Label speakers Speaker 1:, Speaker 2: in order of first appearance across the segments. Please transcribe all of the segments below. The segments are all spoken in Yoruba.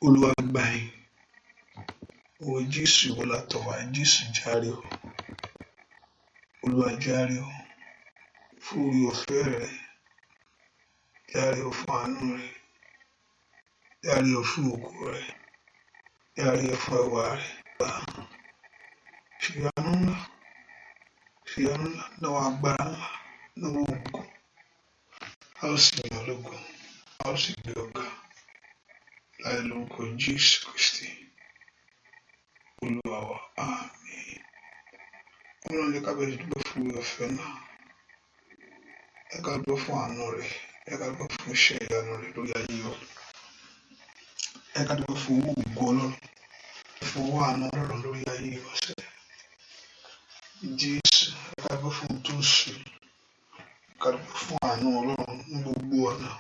Speaker 1: Olúwa gbà yín. Òwe Jésù wọ́n látọ̀ wá, Jésù járe o. Olúwa járe o. Fún orí ọ̀fẹ́ rẹ̀. Járe o fún àánú rẹ̀. Járe o fún ògo rẹ̀. Járe o fún ẹwà rẹ̀. Ṣìyanu ńlá. Ṣìyanu ńlá. Náwó agbára ńlá. Náwó ògo. A ó sì yàn lógo. A ó sì gbé ọ̀gá. Láì lórúkọ Jésù Kristi. Olúwa wa. Àmín. Ọlọ́run jẹ́ ká bẹ̀rẹ̀ dúpẹ́ fún oore ọ̀fẹ́ náà. Ẹ ká dúpẹ́ fún àánú rẹ̀. Ẹ ká dúpẹ́ fún iṣẹ́ ìyanu rẹ̀ lórí ayé wa. Ẹ ká dúpẹ́ fún owó ògo Ọlọ́run. Fún owó àánú Ọlọ́run lórí ayé wa sẹ́. Jésù, ẹ ká dúpẹ́ fún tó ṣe. Ẹ ká dúpẹ́ fún àánú Ọlọ́run ní gbogbo ọ̀nà.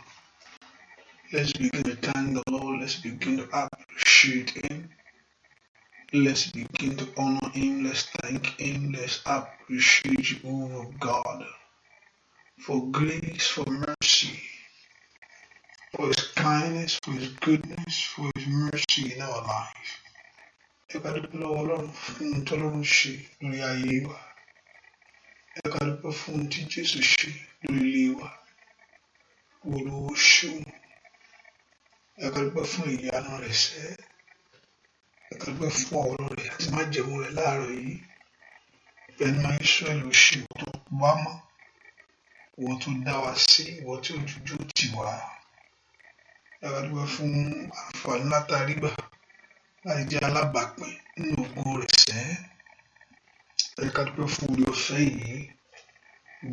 Speaker 1: Let's begin to thank the Lord. Let's begin to appreciate Him. Let's begin to honor Him. Let's thank Him. Let's appreciate Jehovah God for grace, for mercy, for His kindness, for His goodness, for His mercy in our life. Ẹ ká dúpẹ́ lọ́wọ́ Ọlọ́run fún ohun tí Ọlọ́run ṣe lórí ayé wa. Ẹ ká dúpẹ́ fún ohun tí Jésù ṣe lórí ilé wa. Olúwa ṣeun. Ẹ ká dúpẹ́ fún ìyanu rẹ̀ sẹ́. Ẹ ká dúpẹ́ fún ọ̀rọ̀ rẹ̀ àti májẹ̀mú rẹ̀ láàárọ̀ yìí. Bẹ́ẹ̀ni máa Ísírẹ́lì ṣe ìwọ tó wá mọ́. Ìwọ tó dá wa sí, ìwọ tí òjòjò tì wá. Ẹ ká dúpẹ́ fún àǹfààní látàrí gbà láti jẹ́ alábàápín nínú ògo rẹ̀ sẹ́. Ẹ ká dúpẹ́ fún oore ọ̀fẹ́ yìí.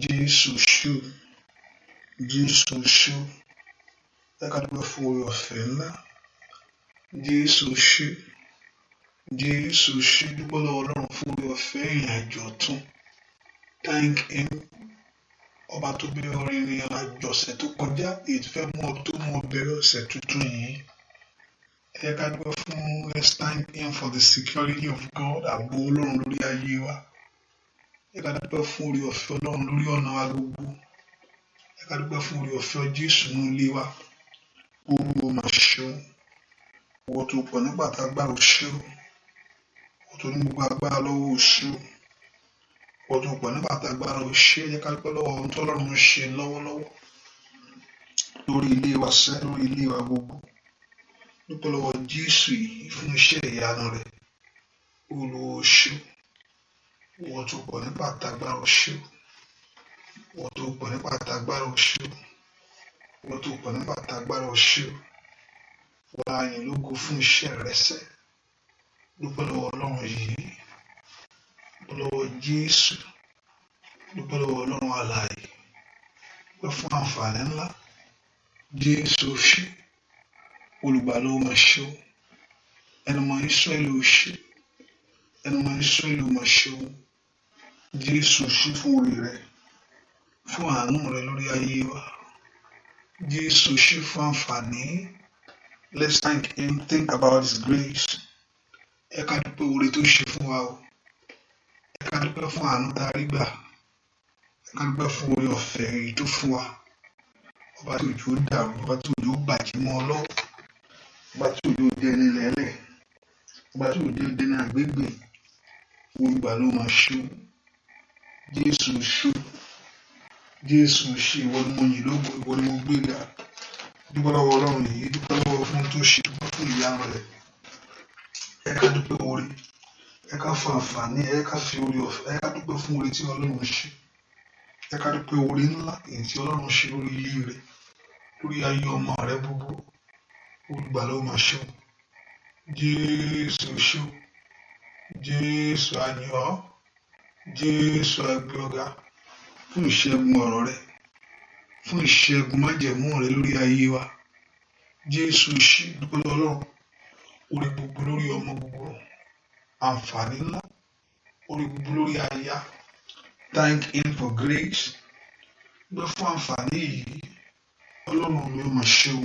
Speaker 1: Jésù ṣú. Jésù ṣú. Ẹ ká dúpẹ́ fún oore ọ̀fẹ́ ńlá. Jésù ṣú. Jésù ṣú. Dúpẹ́ lọ́wọ́ Ọlọ́run fún oore ọ̀fẹ́ ìrìnàjò ọ̀tun. Thank Him. Ọba tó bẹ̀rẹ̀ orin ní àjọ ọ̀sẹ̀ tó kọjá, èyí tó fẹ́ mú ọ tó mú ọ bẹ̀rẹ̀ ọ̀sẹ̀ tuntun yìí. Ẹ ká dúpẹ́ fún let's thank Him for the security of God, ààbò Ọlọ́run lórí ayé wa. Ẹ ká dúpẹ́ fún oore ọ̀fẹ́ Ọlọ́run lórí ọ̀nà wa gbogbo. Ẹ ká dúpẹ́ fún oore ọ̀fẹ́ Jésù ní ilé wa. Olúwa máa ṣeun. Ìwọ tó pọ̀ nígbà tá agbára oṣù. Ìwọ tó ní gbogbo agbára lọ́wọ́ oṣù. Ìwọ tó pọ̀ nígbà tá agbára oṣù. Ẹ ká dúpẹ́ lọ́wọ́ ohun tó Ọlọ́run ń ṣe lọ́wọ́lọ́wọ́ lórí ilé wa sẹ́, lórí ilé wa gbogbo. Dúpẹ́ lọ́wọ́ Jésù yìí fún iṣẹ́ ìyanu rẹ̀. Olúwa ṣeun. Ìwọ tó pọ̀ nígbà tá agbára oṣù. Ìwọ tó pọ̀ nígbà tá agbára oṣù. Ìwọ tó pọ̀ nígbà tá agbára oṣù. Wà á yìn lógo fún iṣẹ́ rẹ̀ sẹ́. Dúpẹ́ lọ́wọ́ Ọlọ́run yìí. Dúpẹ́ lọ́wọ́ Jésù. Dúpẹ́ lọ́wọ́ Ọlọ́run alààyè. Dúpẹ́ fún àǹfààní ńlá. Jésù ṣe. Olùgbàlà máa ṣe o. Ẹnu mọ Ísírẹ́lì ò ṣe. Ẹnu mọ Ísírẹ́lì ò máa ṣe o. Jésù ṣe fún orí rẹ̀. Fún àánú rẹ̀ lórí ayé wa. Jésù ṣe fún àǹfààní. Let's thank Him. Think about His grace. Ẹ ká dúpẹ́ oore tó ṣe fún wa o. Ẹ ká dúpẹ́ fún àánú tá a rí gbà. Ẹ ká dúpẹ́ fún oore ọ̀fẹ́ èyí tó fún wa. Ọba tí òjò dàrú, ọba tí òjò bàjẹ́ mọ́ ọ lọ́wọ́. Ọba tí òjò dẹni lẹ́lẹ̀. Ọba tí òjò dẹni àgbègbè. Olùgbàlà máa ṣe o. Jésù ṣe. Jésù ṣe. Ìwọ ni mo yìn lógo, ìwọ ni mo gbé ga. Dúpẹ́ lọ́wọ́ Ọlọ́run yìí. Dúpẹ́ lọ́wọ́ fún tó ṣe. Dúpẹ́ fún ìyanu rẹ̀. Ẹ ká dúpẹ́ oore. Ẹ ká fún àǹfààní. Ẹ ká fi oore ọ̀fẹ́. Ẹ ká dúpẹ́ fún oore tí Ọlọ́run ṣe. Ẹ ká dúpẹ́ oore ńlá èyí tí Ọlọ́run ṣe lórí ilé rẹ̀. Lórí ayé ọmọ rẹ̀ gbogbo. Olùgbàlà máa ṣe o. Jésù ṣe o. Jésù a yìn ọ́. Jésù a gbé ọ ga fún ìṣẹ́gun ọ̀rọ̀ rẹ̀. Fún ìṣẹ́gun májẹ̀mú rẹ̀ lórí ayé wa. Jésù ṣe. Dúpẹ́ lọ́wọ́ Ọlọ́run. Oore gbogbo lórí ọmọ gbogbo. Àǹfààní ńlá. Oore gbogbo lórí aya. Thank Him for grace. Gbé fún àǹfààní yìí. Ọlọ́run mi ò máa ṣe o.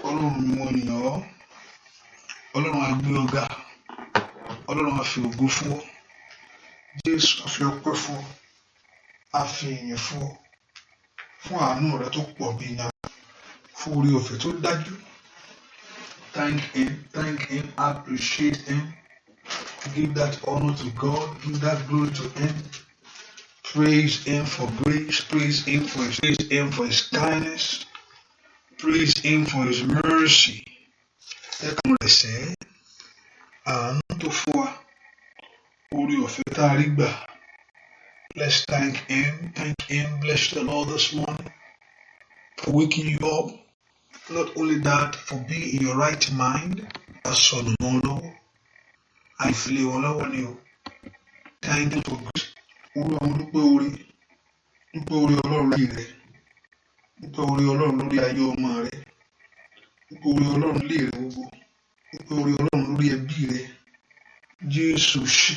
Speaker 1: Ọlọ́run mi mo yìn ọ́. Ọlọ́run a gbé ọ ga. Ọlọ́run a fi ògo fún ọ. Jésù a fi ọpẹ́ fún ọ. A fi ìyìn fún ọ. Fún àánú rẹ tó pọ̀ bí iná. Fún oore ọ̀fẹ́ tó dájú. Thank Him, appreciate Him, give that honor to God, give that glory to Him. Praise Him for grace, praise Him for His kindness, praise Him for His mercy. Ẹ̀kan rẹ̀ sẹ́, àánú tó fún wa, orí ọ̀fẹ́ tá a rí gbà. Let's thank Him, bless the Lord this morning for waking you up. Not only that, for being in your right mind. That's all no. I feel all I you. Thank you for grace. Dúpẹ́ orí Ọlọ́run lórí rẹ. Dúpẹ́ orí Ọlọ́run lórí ayé ọmọ rẹ. Dúpẹ́ orí Ọlọ́run lórí rẹ gbogbo. Dúpẹ́ orí Ọlọ́run lórí ẹbí rẹ. Jésù ṣí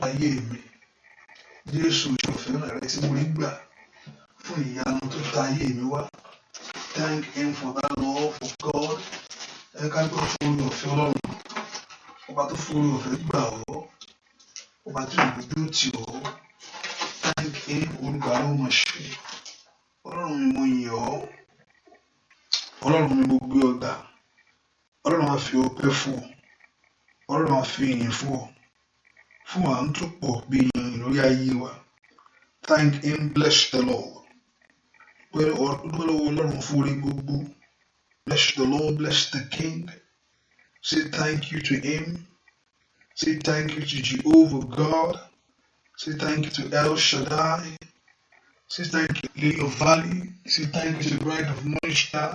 Speaker 1: ayé mi. Jésù ṣí ọ̀fẹ́ rẹ tí mo rí gbà fún ìyanu tó ta ayé mi wá. Thank Him for that love of God. Ẹ ká gbọ́ fún orí ọ̀fẹ́ Ọlọ́run. Ọba tó fún orí ọ̀fẹ́ gbà ọ́. Ọba tí òun dúró tì ọ́. Thank Him, olùgbà ló mọ̀ ṣe. Ọlọ́run mi mo yìn ọ́. Ọlọ́run mi mo gbé ọ ga. Ọlọ́run á fi ọpẹ́ fún ọ. Ọlọ́run á fi ìyìn fún ọ. Fún àánú tó pọ̀ bí ìyìn lórí ayé wa. Thank Him, bless the Lord. Bless the Lord, bless the King. Say thank you to Him. Say thank you to Jehovah God. Say thank you to El Shaddai. Say thank you to Lily of Valley. Say thank you to the Bride of Morning Star.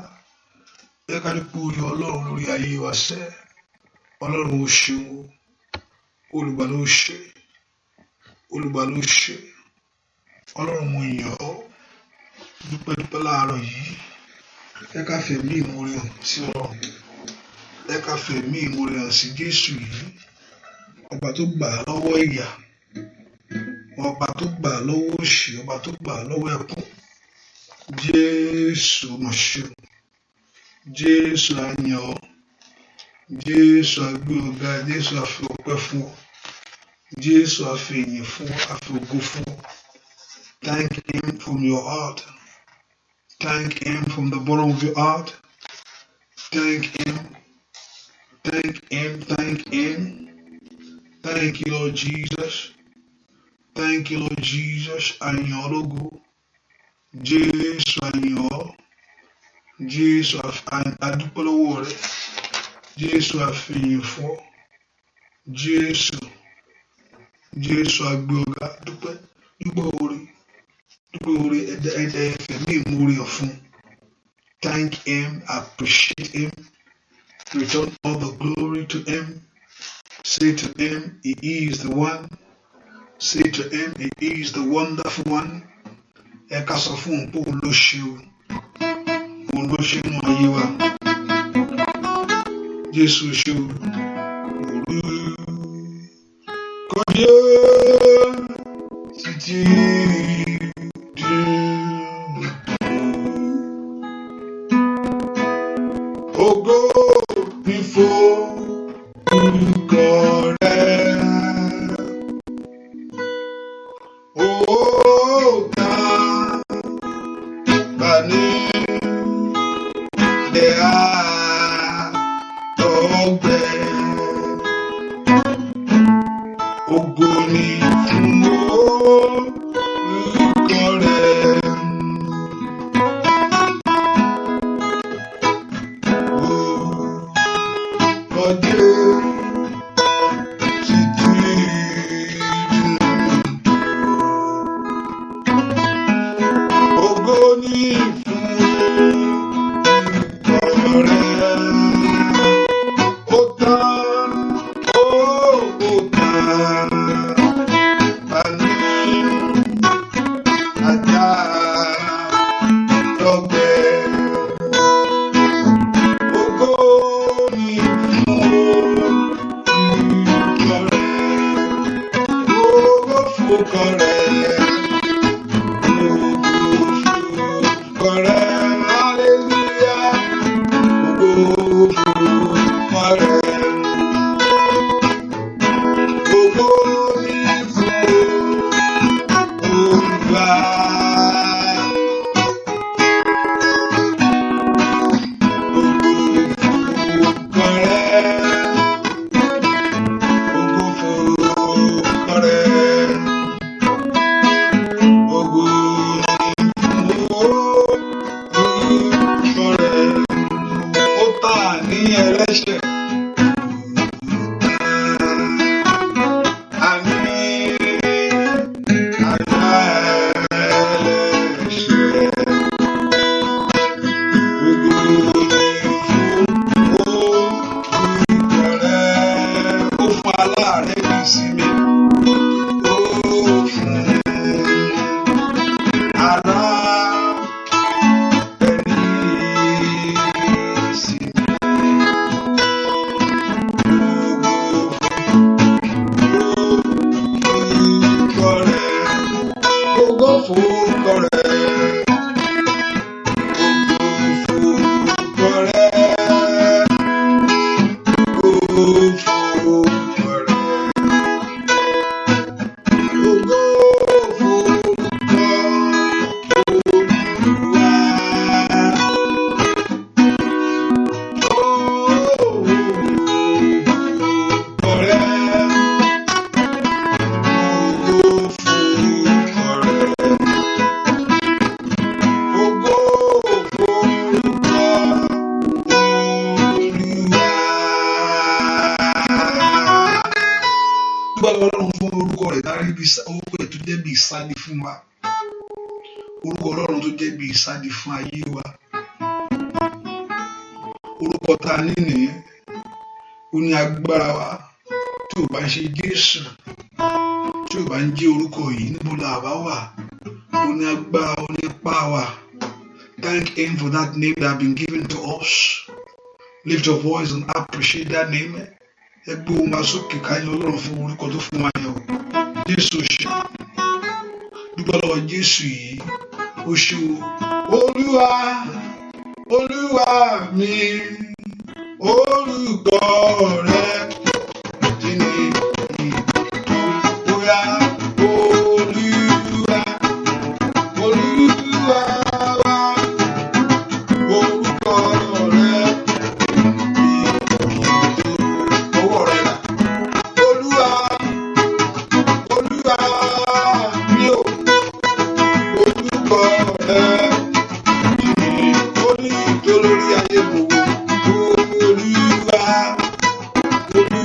Speaker 1: Ẹ ká dúpẹ́ orí Ọlọ́run lórí ayé wa sẹ́. Ọlọ́run ó ṣeun. Olùgbà ló ṣe. Olùgbà ló ṣe. Ọlọ́run mo yìn ọ́. Dúpẹ́ láàárọ̀ yìí. Ẹ ká fẹ̀mí ìmoore hàn sí Ọlọ́run. Ẹ ká fẹ̀mí ìmoore hàn sí Jésù yìí. Ọba tó gbà á lọ́wọ́ ìyà. Ọba tó gbà á lọ́wọ́ òṣì. Ọba tó gbà á lọ́wọ́ ẹkún. Jésù mà ṣeun. Jésù á yìn ọ́. Jésù á gbé ọ ga. Jésù á fi ọpẹ́ fún ọ. Jésù á fi ìyìn fún ọ. Á fi ògo fún ọ. Thank Him from your heart. Thank Him from the bottom of your heart. Thank Him. Thank Him. Thank Him. Thank you, Lord Jesus. Thank you, Lord Jesus. Àyìn ọ́ lógo. Jésù àyìn ọ́. Jésù adúpẹ́ lọ́wọ́ rẹ. Jésù àfihàn fún ọ. Jésù àgbé ọ̀gá. Dúpẹ́ orí ẹ̀fẹ̀mí ìmoore ọ̀fun. Thank Him, appreciate Him, return all the glory to Him. Say to Him, He is the one. Say to Him, He is the wonderful one. Ẹ ká sọ fún òun pé òun ló ṣe o. Òun ló ṣe nínú ayé wa. Jésù ṣe o. Kọ́dé títí. Ògo ni fún orúkọ rẹ̀. Ó ga bani lè àtọ̀gbẹ́. Ògo ni fún orúkọ rẹ̀. Oh ẹlẹ́ṣẹ̀. Ìsádi fún wa, orúkọ Ọlọ́run tó jẹ́ bí ìsádi fún ayé wa, orúkọ tá a ní nìyẹn, ó ní agbára wa. Tí ò bá ń ṣe Jésù, tí ò bá ń jẹ́ orúkọ yìí, níbo la bá wà? Ó ní agbára, ó ní ipá wa. Thank him for that name that has been given to us. Lift your voice and appreciate that name. Ẹgbẹ́ ohùn wa sókè káyọ̀ Ọlọ́run fún orúkọ tó fún wa yẹn o. Jésù ṣe. Dúpẹ́ lọ́wọ́ Jésù yìí, ó ṣe o. Olúwa, Olúwa mi, orúkọ rẹ kí ni ìtò bóyá Olúwa, Olúwa wa, orúkọ rẹ kí ìtò owó rẹ là. Olúwa, Olúwa mi o. Orúkọ rẹ kí ó ní ìtò lórí ayé gbogbo. Olúwa, Olúwa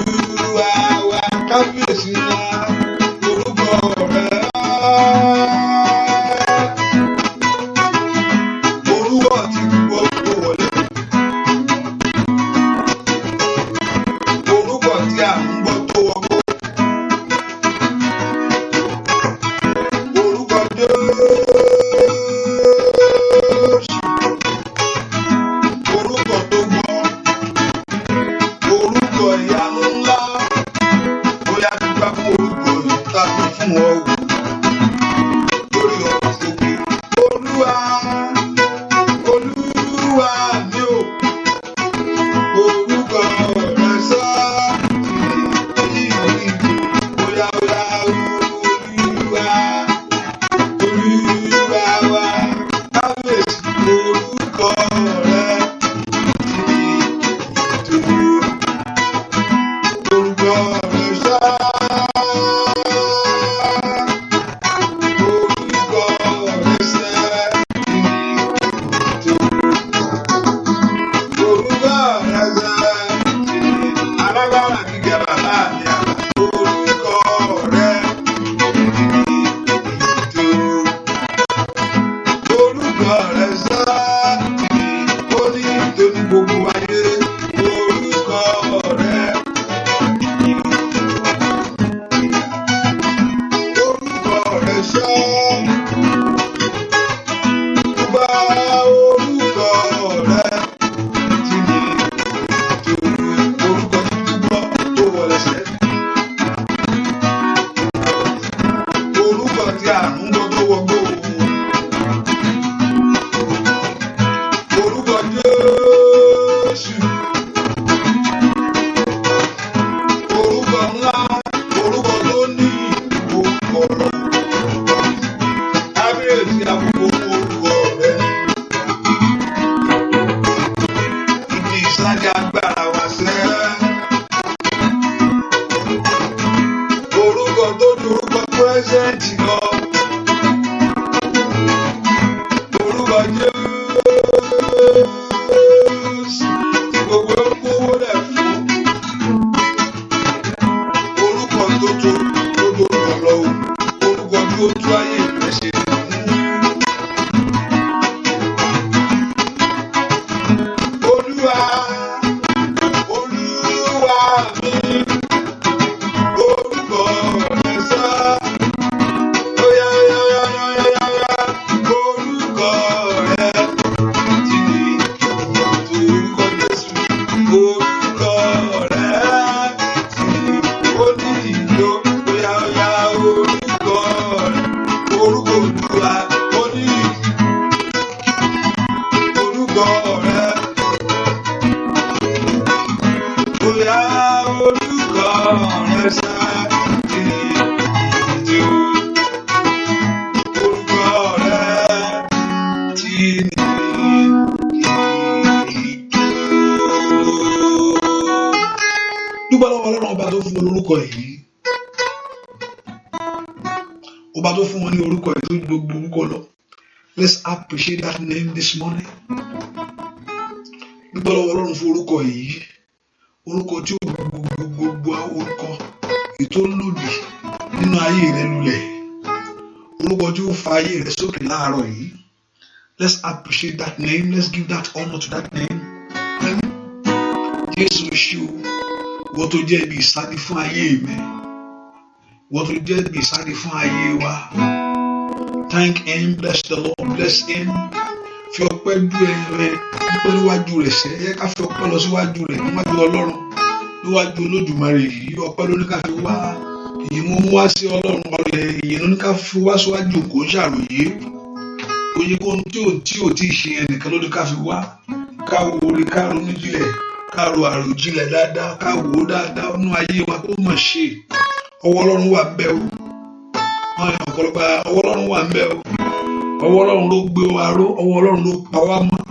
Speaker 1: Dúpẹ́ lọ́wọ́ Ọlọ́run ọba tó fún wọn lórúkọ yìí. Ọba tó fún wọn ní orúkọ yìí tó gbogbo orúkọ lọ. Let's appreciate that name this morning. Dúpẹ́ lọ́wọ́ Ọlọ́run fún orúkọ yìí. Orúkọ tí ó gbogbo orúkọ ètò lòdì nínú ayé rẹ lulẹ̀. Orúkọ tí ó fa ayé rẹ sókè láàárọ̀ yìí. Let's appreciate that name. Let's give that honor to that name. Jésù ṣe o. Wọ́n tó jẹ́ ibi ìsádi fún ayé mi. Wọ́n tó jẹ́ ibi ìsádi fún ayé wa. Thank him. Bless the Lord. Bless him. Fi ọpẹ́ dúpẹ́ níwájú rẹ̀ sẹ́. Ẹ ká fi ọpẹ́ lọ síwájú rẹ̀ níwájú Ọlọ́run. Níwájú Olódùmarè yìí. Ọpẹ́ ló ní ká fi wá. Ìyìn mú wá sí Ọlọ́run ọ̀rẹ́. Ìyìn ló ní ká fi wá síwájú kò ṣàròyé. Oye kó tí ò tí ì ṣe ẹnìkan ló ní ká fi wá. Ká wo orí ká ronú jinlẹ̀. Ká ro àròjinlẹ̀ dáadáa. Ká wò ó dáadáa nínú ayé wa kó mọ̀ ṣe. Ọwọ́ Ọlọ́run wà ń bẹ o. Ọ̀pọ̀lọpọ̀ ọwọ́ Ọlọ́run wà ń bẹ o. Ọwọ́ Ọlọ́run ló gbé wa ró. Ọwọ́ Ọlọ́run ló pa wá mọ́.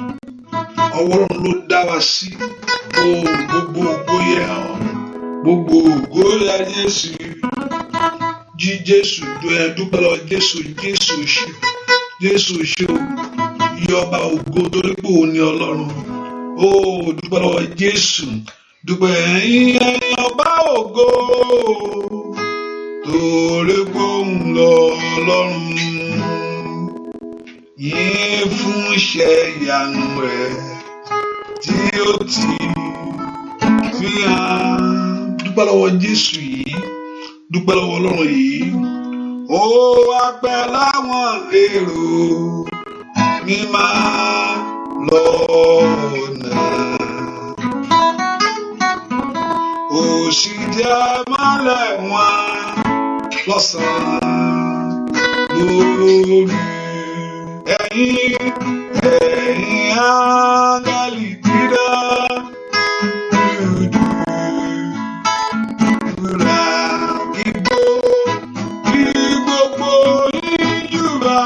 Speaker 1: Ọwọ́ Ọlọ́run ló dá wa sí. Gbogbo ògo yẹ ọ́. Gbogbo ògo yẹ Jésù. Jí Jésù dúpẹ́ lọ Jésù ṣe. Jésù ṣe o. Yí ọba ògo torí pé òun ni Ọlọ́run. Dúpẹ́ lọ́wọ́ Jésù. Dúpẹ́ ẹ̀yin ọba ògo torí pé òun lọ Ọlọ́run. Yìn fún iṣẹ́ ìyanu rẹ̀ tí ó ti fi hàn. Dúpẹ́ lọ́wọ́ Jésù yìí. Dúpẹ́ lọ́wọ́ Ọlọ́run yìí. Ó wá pẹ́ láwọn èrò mímá lọ́nà. Ó sì jẹ́ mọ́lẹ̀ wọn lọ́sàn-án lóru. Ẹ̀yin áńgẹ́lì dídá dúdú rà kígbó kí gbogbo yíyúra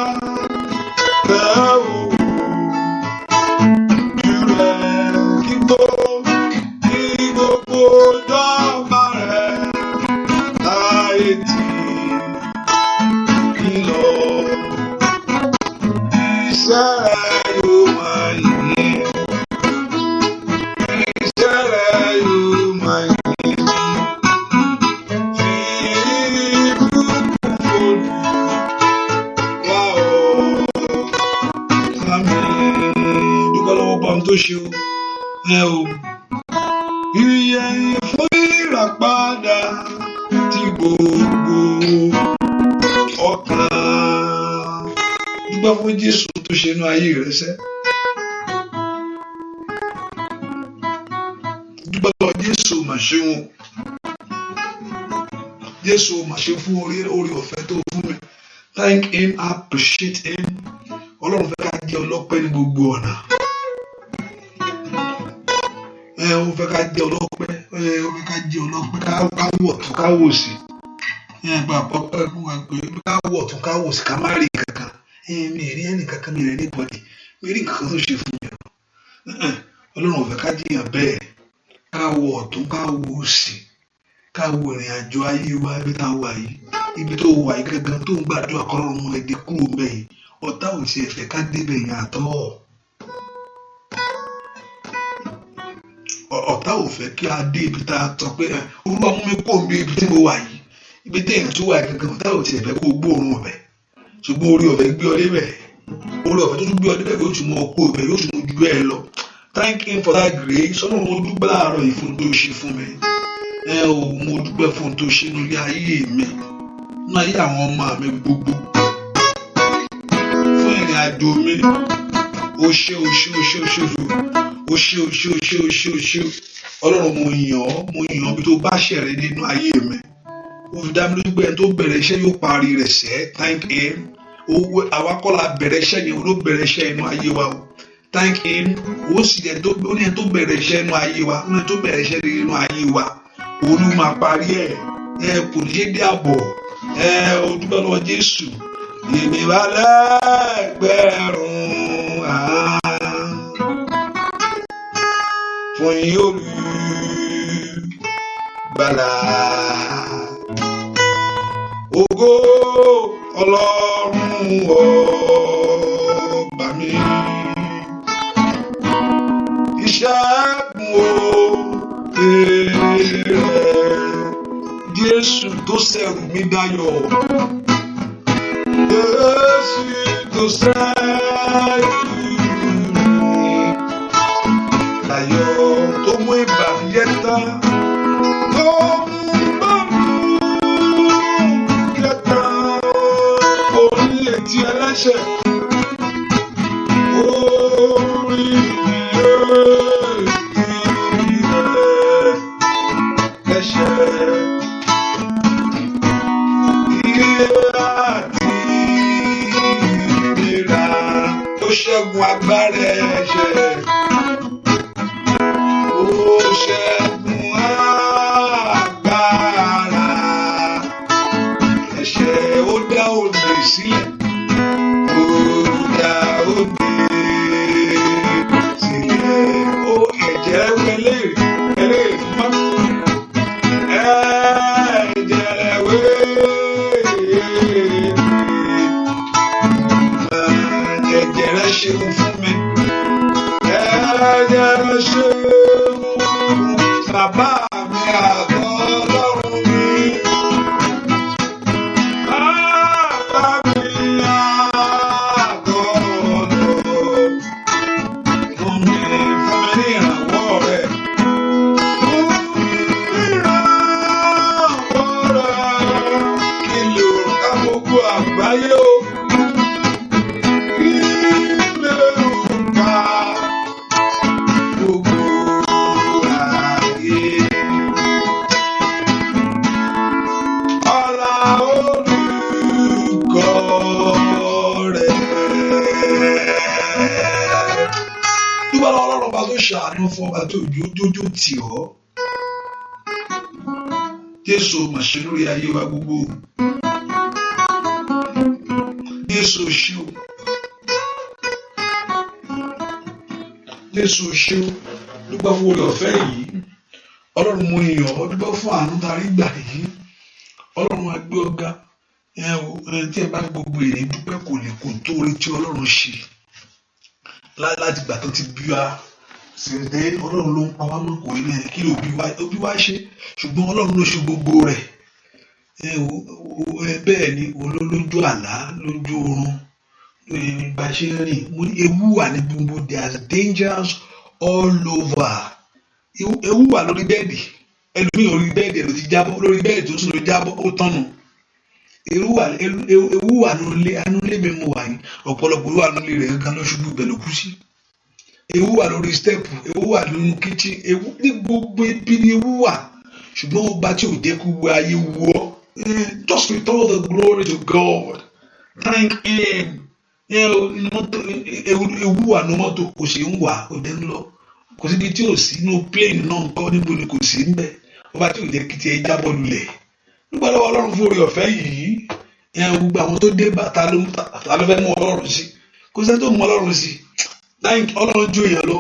Speaker 1: tẹ̀ wò. Ìyẹn fún ìràpadà tí gbogbo ọkàn. Dúpẹ́ fún Jésù tó ṣe inú ayé rẹ sẹ́. Dúpẹ́ lọ́wọ́ Jésù mà ṣe wọn. Jésù mà ṣe fún orí ọ̀fẹ́ tó fún mi. Thank him, appreciate him. Ọlọ́run fẹ́ ká jẹ́ ọlọ́pẹ́ ní gbogbo ọ̀nà. Ó fẹ́ ká jẹ́ ọlọ́pẹ́. Ó fẹ́ ká jẹ́ ọlọ́pẹ́. Ká wọ̀ tún ká wò sí. Ká wọ̀ tún ká wò sí ká má rí kankan. Mi rí ẹnì kankan, mi rí anybody. Mi rí nǹkan tó ṣe fún mi. Ọlọ́run ò fẹ́ ká jiyàn bẹ́ẹ̀. Ká wọ̀ tún ká wò sí. Ká wo ìrìn àjò ayé wa ibi tá a wà yìí. Ibi tó wà yìí gangan tó ń gbàdúrà kọ́rọ̀ mú ẹdí kúrò mẹ́yìn. Ọ̀tá ò tiẹ̀ fẹ́ ká débẹ̀ yẹn àtọ́. Ọ̀tá ò fẹ́ kí a dé ibi tá a tọ́ pé Olúwa mú mi kó mi ibi tí mo wà yìí. Ibi téèyàn tó wà gangan ọ̀tá ò tiẹ̀ fẹ́ kó gbóòórùn ọ̀bẹ. Ṣùgbọ́n orí ọ̀fẹ́ gbé ọ débẹ̀. Orí ọ̀fẹ́ tó tún gbé ọ débẹ̀ yóò tún mọ ọkọ ọ̀bẹ yóò tún mọ ju bẹ́ẹ̀ lọ. Thank him for that grace. Ọlọ́run mo dúpẹ́ láàárọ̀ yìí fún tó ṣe fún mi. Mo dúpẹ́ fún tó ṣe nílé ayé mi. Nínú ayé àwọn ọmọ mi gbogbo. Fún ìrìn àjò mi. O ṣé. Ọlọ́run mo yàn ọ́ bí tó bá ṣẹ̀rẹ̀ nínú ayé mi. Ó fi dá mi lójú pé ẹni tó bẹ̀rẹ̀ iṣẹ́ yóò parí rẹ̀ sẹ́. Thank him. Àwa kọ́ la bẹ̀rẹ̀ iṣẹ́ yẹn, ló bẹ̀rẹ̀ iṣẹ́ inú ayé wa o. Thank him. Ó sì ní ẹni tó bẹ̀rẹ̀ iṣẹ́ inú ayé wa. Ó ní ẹni tó bẹ̀rẹ̀ iṣẹ́ inú ayé wa. Òun ló máa parí ẹ̀. Kò ní ṣe dé àbọ̀. Ó dúpẹ́ lọ́wọ́ Jésù. Èmi wà lẹ́gbẹ̀rún fún yín gbàlà. Ògo Ọlọ́run ọba mi. Ìṣẹ́gun rẹ̀ Jésù tó ṣẹ̀rù mi dayọ̀. Jésù tó ṣẹ̀rù mi dayọ̀, tó mú ìbànújẹ́ tán, tó mú ìbànújẹ́ tán, orí etí ẹlẹ́ṣẹ̀, orí ṣẹ́gun agbára ẹ̀ṣẹ̀, ó ṣẹ́gun agbára ẹ̀ṣẹ̀, ó dá òde sílẹ̀, ó dá òde sílẹ̀, ó ẹ̀jẹ̀ wẹlé mọ́, ẹ̀jẹ̀ wẹlé. Ṣeun fún mi, ẹ̀jẹ̀ rẹ̀ ṣeun fún bàbá mi àgọ́ Ọlọ́run mi, bàbá mi àgọ́ Ọlọ́run fún mi ní ìrànwọ́ rẹ̀, fún mi ní ìrànwọ́ rẹ̀, kí lè ká gbogbo àgbáyé o. Ṣàánú fún ọba tó jójó tì ọ́. Jésù mà ṣe lórí ayé wa gbogbo. Jésù ṣe o. Jésù ṣe o. Dúpẹ́ fún oore ọ̀fẹ́ yìí. Ọlọ́run mo yàn ọ́, dúpẹ́ fún àánú tarí gbà yìí. Ọlọ́run á gbé ọ̀gá. Tí ẹ bá gbogbo èrè dúpẹ́ kò lè kó tó orí tí Ọlọ́run ṣe. Láti gbà tó ti bí wa. Ṣèdè Ọlọ́run ló ń pa wá mọ́ kò ní kí ló bí wá ṣe, ṣùgbọ́n Ọlọ́run ló ṣe gbogbo rẹ̀. Bẹ́ẹ̀ ni olólójú àlá lójú oorun bá ṣe rìn, ewu wà ní gbogbo, there are dangers all over. Ewu wà lórí bẹ́ẹ̀dì, ẹlòmíì orí bẹ́ẹ̀dì ló ti jábọ́, lórí bẹ́ẹ̀dì tó sùn ló jábọ́, ó tọ́nu. Ewu wà nulẹ̀ mi mú wà yìí, ọ̀pọ̀lọpọ̀ ewu wà nulẹ̀ rẹ̀ gan ló ṣubú ibẹ̀ ló kú sí. Ewu wà lórí stẹ́ẹ̀pù, ewu wà nínú kíchìn, ewu ní gbogbo ibi ni ewu wà, ṣùgbọ́n ọba tí ò jẹ́ kó wọ ayé wọ. Just return the glory to God, thank him. Ewu wà ní mọ́tò kò sí ń wà kò dé ń lọ, kò síbi tí ò sí inú plane náà kọ́ níbo ni kò sí ń bẹ̀, ọba tí ò jẹ́ kí tiẹ̀ jábọ́ lulẹ̀. Nígbà lọ́wọ́ Ọlọ́run fún oore ọ̀fẹ́ yìí, gbogbo àwọn tó dé bá ta ló fẹ́ mú Ọlọ́run sí, kò sẹ́ni tó mú Ọlọ́run sí. Ọlọ́run ju èèyàn lọ,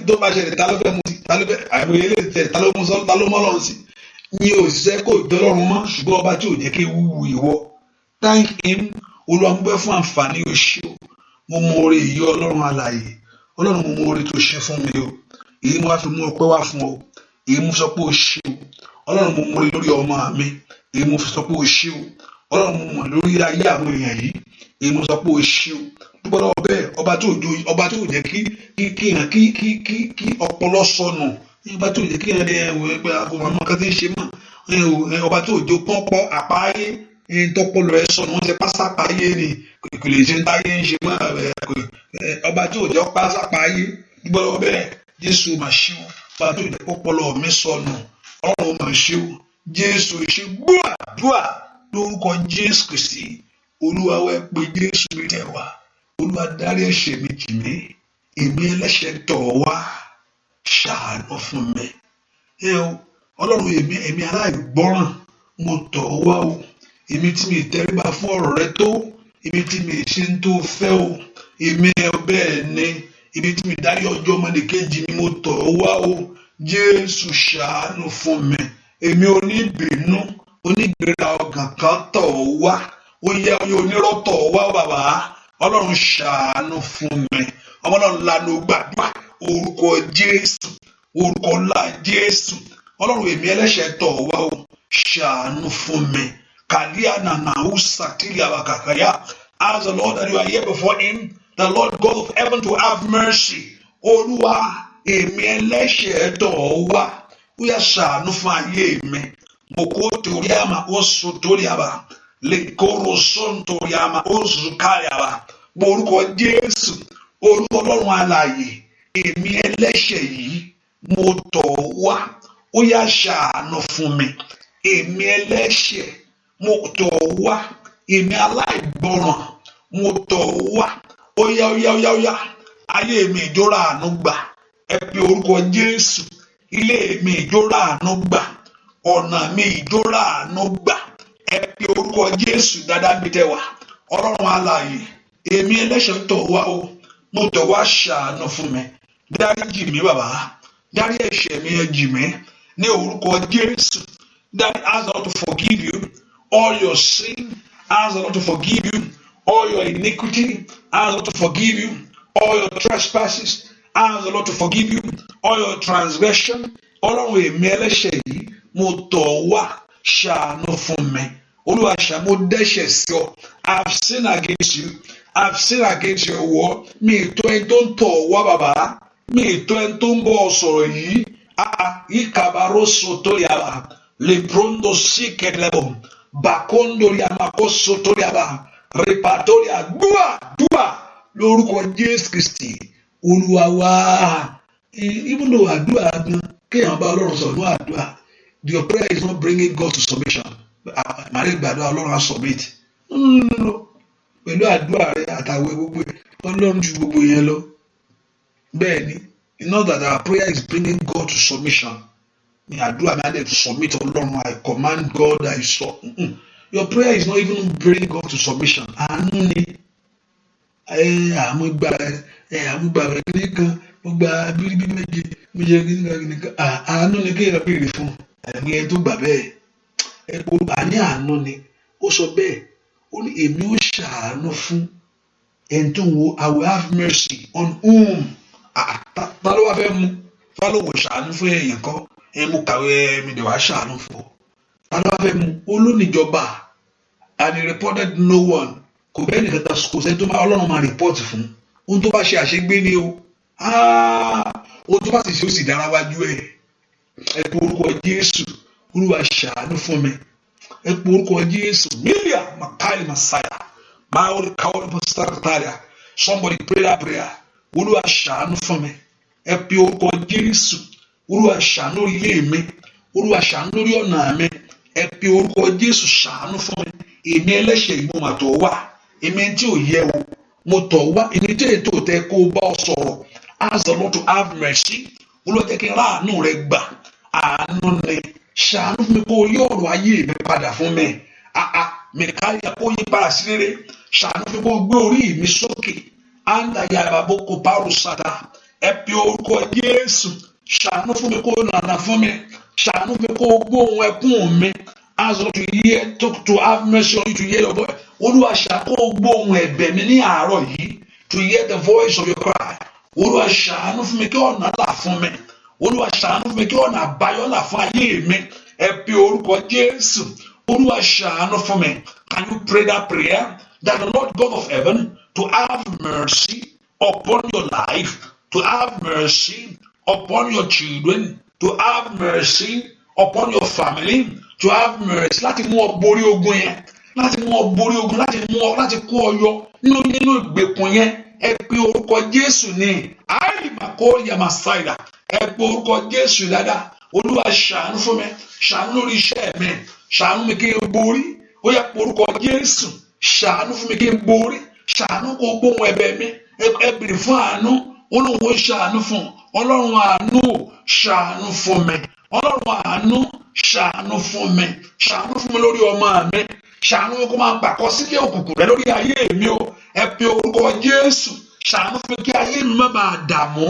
Speaker 1: tó bá ṣẹlẹ̀ ta ló fẹ́ mú sí, ta ló fẹ́ àìmọye lè tẹ̀, ta ló mú Ọlọ́run sí. Ní òṣìṣẹ́ kò dọ́lọ́run mọ́, ṣùgbọ́n ọba tí ò jẹ́ kí wúwo ìwọ. Thank him. Olúwa mo dúpẹ́ fún àǹfààní oṣù. Mo mọ oore yìí Ọlọ́run alààyè. Ọlọ́run mo mọ oore tó ṣe fún mi o. Èyí mo wá fi mú ọpẹ́ wá fún ọ. Èyí mo sọ pé o ṣe o. Ọlọ́run mo mọ oore lórí ọmọ mi. Èyí mo sọ pé o ṣe o. Ọlọ́run mo mọ lórí ayé àwọn èèyàn yìí. Èyí mo sọ pé o ṣe o. Dúpẹ́ lọ́wọ́ bẹ́ẹ̀, ọba tí ò jẹ́ kí ọpọlọ sọnù. Ọba tí ò jẹ́ kí ẹgbẹ́ àgọ́ àmọ́ kan tí ń ṣe mọ́. Ọba tí ò jẹ́ pọ́npọ́ àpáyé. Tọpọlọ ẹ sọnù, wọn ti pásápáyé ni kò lè ṣe ń táyé ń ṣe mọ́. Ọba tí ò jẹ́ pásápáyé. Dúpẹ́ lọ́wọ́ bẹ́ẹ̀, Jésù mà ṣe o. Ọba tí ò jẹ́ pọ́pọlọ mi sọnù, Ọlọ́run mà ṣe o. Jésù ṣe gbúàdúà lórúkọ Jésù Kristi. Olúwa wẹ́ pé Jésù mi tẹ̀ wá. Olúwa dárí ẹ̀ṣẹ̀ mi jì mí. Èmi ẹlẹ́ṣẹ̀ tọ̀ wá. Ṣàánú fún mi. Ọlọ́run èmi aláìgbọ́ràn mo tọ̀ wá o. Èmi tí mi tẹríba fún ọ̀rọ̀ rẹ tó. Èmi tí mi ṣe ń tó fẹ́ o. Èmi bẹ́ẹ̀ ni. Èmi tí mi dárí ọjọ́ ọmọdé kejì mi mo tọ̀ wá o. Jésù ṣàánú fún mi. èmi oníbínú onígbéra ọkàn kan tọ̀ wá ó yẹ onírọ́ tọ̀ wá bàbá ọlọ́run ṣàánú fún mi ọmọ náà lanu gbàdúrà orúkọ Jésù orúkọ ńlá Jésù ọlọ́run èmi ẹlẹ́ṣẹ̀ tọ̀ wá o ṣàánú fún mi kàlíà nànà ó sàtìlì àbàkàkàyà. Ask the Lord that you are here before him, the Lord God of heaven, to have mercy. Olúwa èmi ẹlẹ́ṣẹ̀ tọ̀ wá ó yá ṣàánú fún ayé mi mo kó torí àmà ó sùn torí àbá lè kóró sùn torí àmà ó sùn kárí àbá orúkọ Jésù orúkọ ọlọ́run alààyè èmi ẹlẹ́ṣẹ̀ yìí mo tọ̀ wá ó yá ṣàánú fún mi èmi ẹlẹ́ṣẹ̀ mo tọ̀ wá èmi aláìgbọràn mo tọ̀ wá ó yá ayé mi ìjọra àánú gbà ẹ pe orúkọ Jésù ilé mi ìjọra àánú gbà ọ̀nà mi ìjọra àánú gbà ẹ pe orúkọ Jésù dáadáa bí tẹ wá ọlọ́run alààyè èmi ẹlẹ́ṣẹ̀ tọ̀ wá o mo tọ̀ wá ṣàánú fún mi dáríjì mí bàbá dárí ẹ̀ṣẹ̀ mi ẹ jì mí ní orúkọ Jésù dárí ask the Lord to forgive you all your sin ask the Lord to forgive you all your iniquity ask the Lord to forgive you all your trespasses ask the Lord to forgive you all your transgression ọlọ́run èmi ẹlẹ́ṣẹ̀ yìí mo tọ̀ wá ṣàánú fún mi olúwa ṣàmó dẹ́ṣẹ̀ sí ọ I have sinned against you I have sinned against your word mi ìtọ́ ẹni tó ń tọ̀ wá bàbá mi ìtọ́ ẹni tó ń bọ̀ sọ̀rọ̀ yìí ìkàbárò sòtò yàrá lebrondo sí kẹlẹ́bọ̀ bàkóńdò yàrá kó sòtò yàrá rìpàtórìà dúà lórúkọ Jésù Kristi olúwa wá ibùdó àdúrà gan kéèyàn bá ọlọ́run sọ̀rọ̀ ní àdúrà your prayer is not bringing God to submission màrí gbàdúrà ọlọ́run á submit no pẹ̀lú àdúrà rẹ àtàwẹ̀ gbogbo ọlọ́run ju gbogbo yẹn lọ bẹ́ẹ̀ ni not that our prayer is bringing God to submission ní àdúrà mi á dẹ̀ to submit ọlọ́run I command God I saw your prayer is not even bringing God to submission àánú ni àmúgbà rẹ kíní kan mo gba bíríbí méje mo jẹ kíní kan àánú ni kéèyàn béèrè fún ẹ̀mí ẹ tó gbà bẹ́ẹ̀ ẹ kó àní àánú ni ó sọ bẹ́ẹ̀ ó ní èmi ó ṣàánú fún ẹni tó ń wo I will have mercy on whom ta ló wá fẹ́ mú fálọ́wọ̀ ṣàánú fún èèyàn kan ẹ mú kàwé mi dẹ̀ wá ṣàánú fún ọ ta ló wá fẹ́ mú olóníjọba and he reported no one kò bẹ́ẹ̀ nìkan ta kò sẹ́ni tó máa ọlọ́run máa rìpọ́ọ̀tì fún ohun tó bá ṣe àṣegbé ni o ohun tó bá sì ṣe ó sì dára wájú ẹ pe orúkọ Jésù olúwa ṣàánú fún mi ẹ pe orúkọ Jésù mílíà makali masaya máa ń káwọ́ pásítárì somebody pray that prayer olúwa ṣàánú fún mi ẹ pe orúkọ Jésù olúwa ṣàánú lórí ilé mi olúwa ṣàánú lórí ọ̀nà mi ẹ pe orúkọ Jésù ṣàánú fún mi èmi ẹlẹ́ṣẹ̀ yìí mo mà tọ̀ wá èmi tí ò yẹ o mo tọ̀ wá èmi tí ètò tẹ kó o bá ọ sọ̀rọ̀ ask the Lord to have mercy olúwa jẹ́ kí n ráàánú rẹ gbà àánú ni ṣàánú fún mi kó o yí ọ̀rọ̀ ayé mi padà fún mi mẹkáríà kó yí padà sí rere ṣàánú fún mi kó o gbé orí mi sókè anda yàrá bó kó pàrọ̀ sàdá ẹ pe orúkọ Jésù ṣàánú fún mi kó o nànà fún mi ṣàánú fún mi kó o gbóhùn ẹkún mi ask the Lord to have mercy on you to hear your voice olúwa ṣàkó gbóhùn ẹ̀bẹ̀ mi ní àárọ̀ yìí to hear the voice of your cry olúwa ṣàánú fún mi kí ọ̀nà là fún mi olúwa ṣàánú fún mi kí ọ̀nà àbáyọ là fún ayé mi ẹ pe orúkọ Jésù olúwa ṣàánú fún mi. Can you pray that prayer that the Lord God of heaven to have mercy upon your life, to have mercy upon your children, to have mercy upon your family, to have mercy láti mú ọ borí ogun yẹn láti mú ọ borí ogun láti kó ọ yọ nínú ìgbèkùn yẹn ẹ pe orúkọ Jésù ní àìmàkóríyá màsáìdà ẹ pe orúkọ Jésù dáadáa olúwa ṣàánú fún mi ṣàánú lórí iṣẹ́ mi ṣàánú mi kí n borí ó yá pe orúkọ Jésù ṣàánú fún mi kí n borí ṣàánú kó gbóhùn ẹ̀bẹ̀ mi ẹ bèrè fún àánú olóhùn ó ṣàánú fún ọlọ́run àánú ṣàánú fún mi ọlọ́run àánú ṣàánú fún mi ṣàánú fún mi lórí ọmọ mi ṣàánú kó máa gbàkọ sílẹ̀ òkùnkùn rẹ lórí ayé mi o ẹ pe orúkọ Jésù ṣàánú fún mi kí ayé mi má bàa dààmú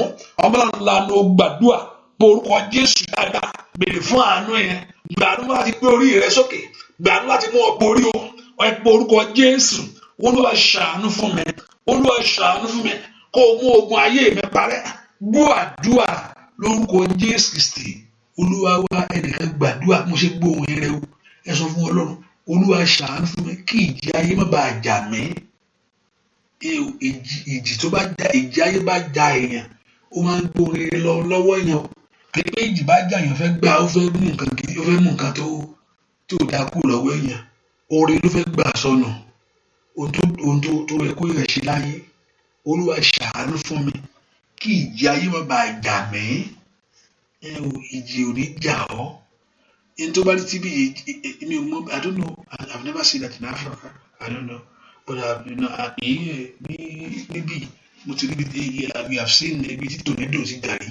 Speaker 1: ọmọlànà gbàdúrà pe orúkọ Jésù dáadáa béèrè fún àánú yẹn gbàánú láti gbé orí rẹ sókè, gbàánú láti mú ọ borí o. Ẹ pe orúkọ Jésù. Olúwa ṣàánú fún mi, Olúwa ṣàánú fún mi, kó o mú ogun ayé mi parẹ́. Gbọ́ àdúrà lórúkọ Jésù Kristi Olúwa wa. Ẹnìkan gbàdúrà mo ṣe gbóhùn rẹ o. Ẹ sọ fún Ọlọ́run, Olúwa ṣàánú fún mi kí ìjì ayé má bàa jà mí. Ìjì tó bá jà, ìjì ayé bá jà èèyàn, ó máa ń gbóhùn rẹ lọ́wọ́ èèyàn. Pé ìjì bá jà èèyàn fẹ́ gbà, ó fẹ́ mú nǹkan gidi, ó fẹ́ mú nǹkan tó dá kú lọ́wọ́ èèyàn. Oore ló fẹ́ gbà sọnù. Ohun tó yẹ kó yẹ ṣe láyé. Olúwa ṣàánú fún mi kí ìjì ayé má bàa jà mí. Ìjì ò ní jà ọ́. In tó bá rí tíbi èmi ò mọ̀, I don't know, I've never seen that in Africa, I don't know, but níbí mo ti rí we have seen ibi tí tornado ti jà rí.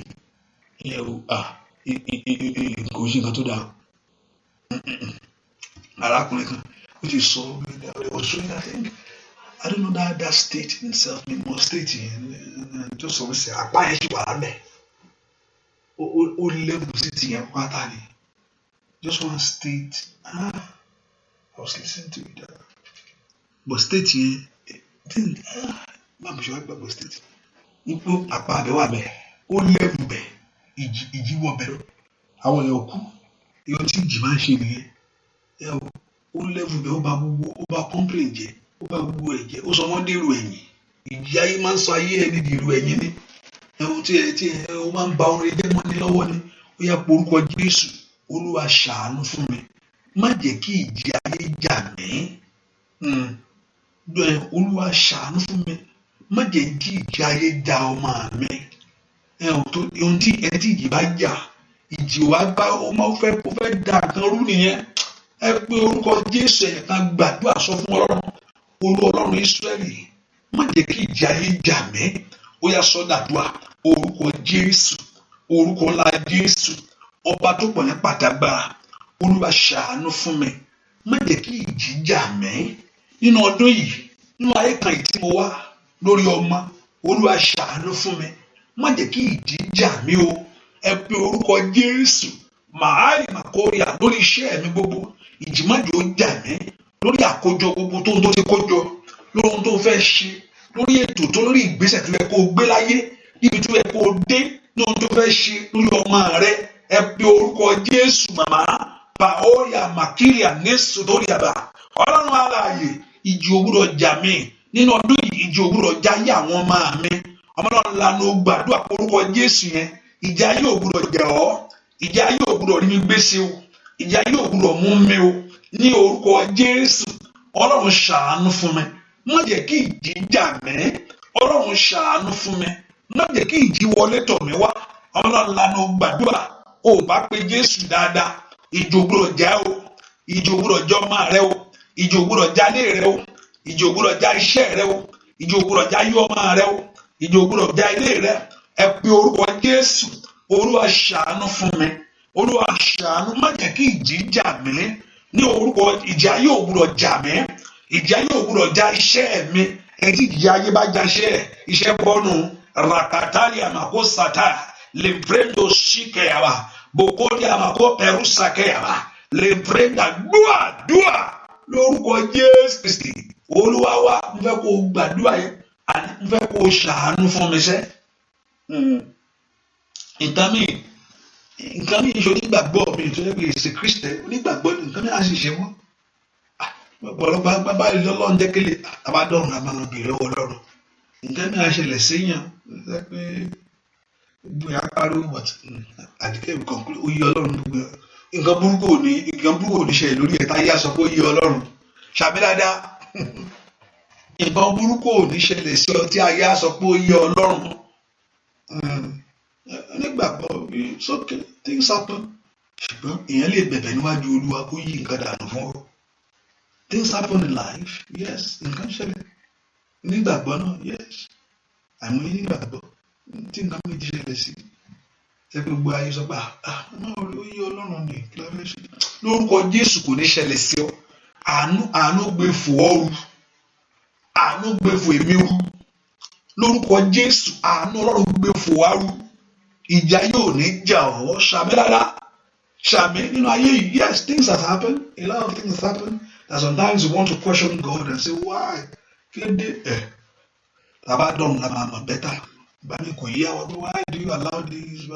Speaker 1: Kò sí nǹkan tó dáa. Arákùnrin kan ó ti sọ Australia, I don't know that state itself, mo state yẹn tó sọ wípé apá yẹn ṣì wà lábẹ́. Ó level sí ti yẹn pátá ni. Just one state. I was listening to it. But state yẹn, báwo ṣe wá gbàgbọ́ state? Ipò apá abẹ́ wà bẹ́ẹ̀, ó level bẹ́ẹ̀, ìjì wọ̀ bẹ́ẹ̀. Àwọn èèyàn kú, èèyàn tí ìjì máa ń ṣe nìyẹn. Ó level bẹ́ẹ̀, ó bá gbogbo, ó bá complain jẹ́, ó bá gbogbo ẹ̀ jẹ́, ó sọ wọ́n dèrò ẹ̀yìn. Ìjì ayé máa ń sọ ayé ẹni dèrò ẹ̀yìn ni. Ẹ̀hún tí ó máa ń ba orin jẹ́ mọ́ni lọ́wọ́ ni. Ó yá porúkọ Jésù. Olúwa ṣàánú fún mi, má jẹ́ kí ìjì ayé jà mí. Olúwa ṣàánú fún mi, má jẹ́ kí ìjì ayé jà ọmọ mi. Ohun tí ìjì bá jà, ìjì wa bá ó fẹ́ dà kan rú nìyẹn. Ẹ pé orúkọ Jésù, ẹ̀kan gbàdúrà sọ fún Ọlọ́run, Ọlọ́run Ísírẹ́lì, má jẹ́ kí ìjì ayé jà mí. Ó yá sọ́dàdúrà orúkọ Jésù, orúkọ ńlá Jésù, ọba tó pọ̀ ní pàtàgbára. Olúwa ṣàánú fún mi, má jẹ́ kí ìjì jà mí nínú ọdún yìí, nínú ayé kan yìí tí mo wá lórí ọmọ. Olúwa ṣàánú fún mi, má jẹ́ kí ìjì jà mí o. Ẹ pe orúkọ Jésù. Màáì màkóríà lórí iṣẹ́ mi gbogbo, ìjì má jẹ́ ó jà mí. Lórí àkójọ gbogbo tó ti kójọ, lórí ohun tó fẹ́ ṣe, lórí ètò tó, lórí ìgbésẹ̀ tó yẹ kó gbé láyé, níbi tó yẹ kó dé, ní ohun tó fẹ́ ṣe lórí ọmọ rẹ. Ẹ pe orúkọ Jésù. Màmá paoya makiria nesu lórí àbá. Ọlọ́run alààyè, ìjì ò gbọdọ̀ jà mí nínú ọdún yìí. Ìjì ò gbọdọ̀ jà ayé àwọn ọmọ mi. Ọmọ náà lanu gbàdúrà orúkọ Jésù yẹn. Ìjì ayé ò gbọdọ̀ jà ọ́, ìjì ayé ò gbọdọ̀ rí mi gbèsè o, ìjì ayé ò gbọdọ̀ mú mi o. Ní orúkọ Jésù, Ọlọ́run ṣàánú fún mi, má jẹ́ kí ìjì jà mí. Ọlọ́run ṣàánú fún mi, má jẹ́ kí ìjì wọlé tọ̀ mí wá. Ọlọ́run lanu gbàdúrà. Ó bá pe Jésù dáadáa, ìjì ò gbọdọ̀ jà o, ìjì ò gbọdọ̀ jà ọmọ rẹ o, ìjì ò gbọdọ̀ jà ilé rẹ o, ìjì ò gbọdọ̀ jà iṣẹ́ rẹ o, ìjì ò gbọdọ̀ jà ayé ọmọ rẹ o, ìjì ò gbọdọ̀ jà ilé rẹ. Ẹ pe orúkọ Jésù. Olúwa ṣàánú fún mi, Olúwa ṣàánú, má jẹ́ kí ìjì jà mí. Ní orúkọ, ìjì ayé ò gbọdọ̀ jà mí, ìjì ayé ò gbọdọ̀ jà iṣẹ́ mi. Ẹni tí ìjì ayé bá jà iṣẹ́ bọ́nu rakatali amako sata lemprendo shikeyaba bokodi amako perusakeyaba lemprenda dua lórúkọ Jésù Kristi Olúwa wa. Mo fẹ́ kó gbàdúrà yẹn, mo fẹ́ kó ṣàánú fún mi sẹ́. Nǹkan mi ìṣó nígbàgbọ́ mi tó yẹ kó ṣe Kristẹ onígbàgbọ́ nǹkan mi á sì ṣe wọ́n. Ọ̀pọ̀lọpọ̀ agbábá ilé Ọlọ́run jẹ́kẹ́lẹ́ abádọ́run àmàlà bèrè lọ́wọ́ Ọlọ́run. Nǹkan mi á ṣẹlẹ̀ séyàn pé bóyá pariwo but àdìkẹ́ mi kàn ó yí Ọlọ́run gbogbo nǹkan burúkú ò ní ṣe lórí ẹ̀ta yá sọ pé ó yí Ọlọ́run. Ṣàbí dáadáa, nǹkan burúkú ò ní ṣẹlẹ̀ sí ọ tí ayé á sọ pé ó yí Ọlọ́run. Nígbàgbọ́ it's okay, things happen. Ṣùgbọ́n èèyàn lè bẹ̀bẹ̀ níwájú Olúwa kó yí nǹkan dànù fún ọ. Things happen in life, yes, nǹkan ṣẹlẹ̀. Nígbàgbọ́ náà, yes, àìmọye nígbàgbọ́ tí nǹkan méjì ṣẹlẹ̀ sí. Ṣé gbogbo ayé sọ pé ó yí Ọlọ́run ní kí ló fẹ́ ṣe? Lórúkọ Jésù kò ní ṣẹlẹ̀ sí ọ. Àánú gbé fò ọ́ ru, àánú gbé fò èmi ru. Lórúkọ Jésù, àánú Ọlọ́run gbé fò wá ru. Ìjà yóò ní jà ọ́. Ṣàmì dáadáa. Yes, things have happened. A lot of things have happened. That sometimes you want to question God and say, why? Better. Why do you allow this?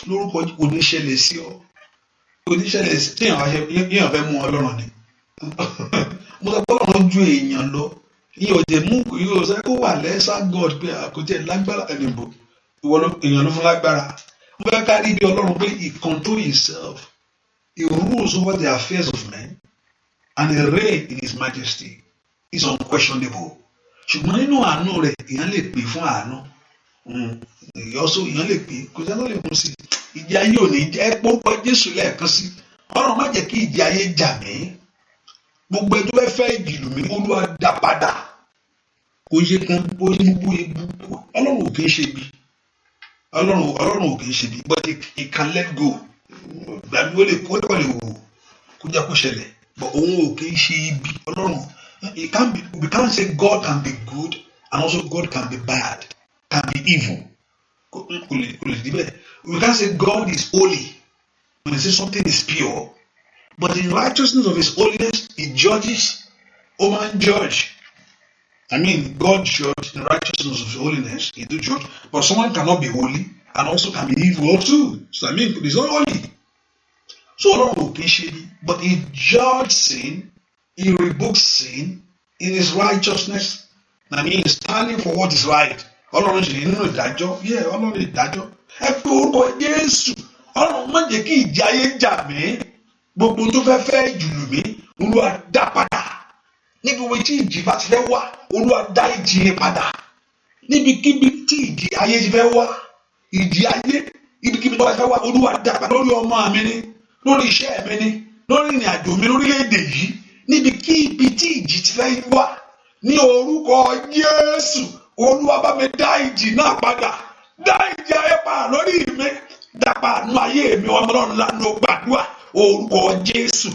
Speaker 1: Lórúkọ oníṣẹ̀lẹ̀ sí ọ. Oníṣẹ̀lẹ̀ sí téèyàn fẹ́ mú Ọlọ́run ni. Mo sọ pé Ọlọ́run ju èèyàn lọ. Yóò sọ kó wà lẹ́sà God pé àkójẹ́ lágbára ẹnìbò. Èèyàn ló fún lágbára. Mo fẹ́ ká rí bí Ọlọ́run pé he control himself. He rules over the affairs of men and he reign in his majesty. Is unquestionable. Ṣùgbọ́n nínú àánú rẹ̀ èèyàn lè pè fún àánú. Èèyàn lè pè kò sẹ́ni tó lè kún sí. Ìjì ayé ò ní jẹ́ pọ́npọ́ Jésù lẹ́ẹ̀kan sí. Ọlọ́run má jẹ́ kí ìjì ayé jà mí. Gbogbo ẹjọ́ bẹ́ẹ̀ fẹ́ ìjì lù mí, Olúwa dá padà. Kò ṣe kan bó ní gbogbo ebu. Ọlọ́run ò kì í ṣe bí. Ọlọ́run ò kì í ṣe bí. But he can let go. Gbàgbé ó lè wò kó jẹ́ kó ṣẹlẹ̀. But òun ò kì í ṣe ibi. Ọlọ́run. We can't say God can be good and also God can be bad, can be evil. We can't say God is holy when we say something is pure, but in righteousness of his holiness, he judges. Oh man, judge. God judge in righteousness of his holiness, he do judge, but someone cannot be holy and also can be evil too. So he's not holy. So but he judged sin. He rebukes sin in his righteousness. Standing for what is right. Ọlọ́run ṣe nínú ìdájọ́. Ọlọ́run ìdájọ́. Ẹ pé orúkọ Jésù. Ọlọ́run má jẹ́ kí ìjì ayé jà mí. Gbogbo tó fẹ́ jùlù mí. Olúwa dá padà. Níbi wo tí ìjì bá ti fẹ́ wá. Olúwa dá ìjì yẹn padà. Níbikíbi tí ìjì ayé ti fẹ́ wá. Ìjì ayé. Ibikíbi tó bá ti fẹ́ wá. Olúwa dá padà lórí ọmọ mi ni. Lórí iṣẹ́ mi ni. Lórí ìrìn àjò mi lórílẹ̀-èdè yìí. Níbi kí ibi tí ìjì ti fẹ́ wá ní orúkọ Jésù Olúwa bá mi dá ìjì náà padà, dá ìjì ayé padà lórí mi, dá padà nínú ayé mi Ọlọ́run lánàá gbàdúrà orúkọ Jésù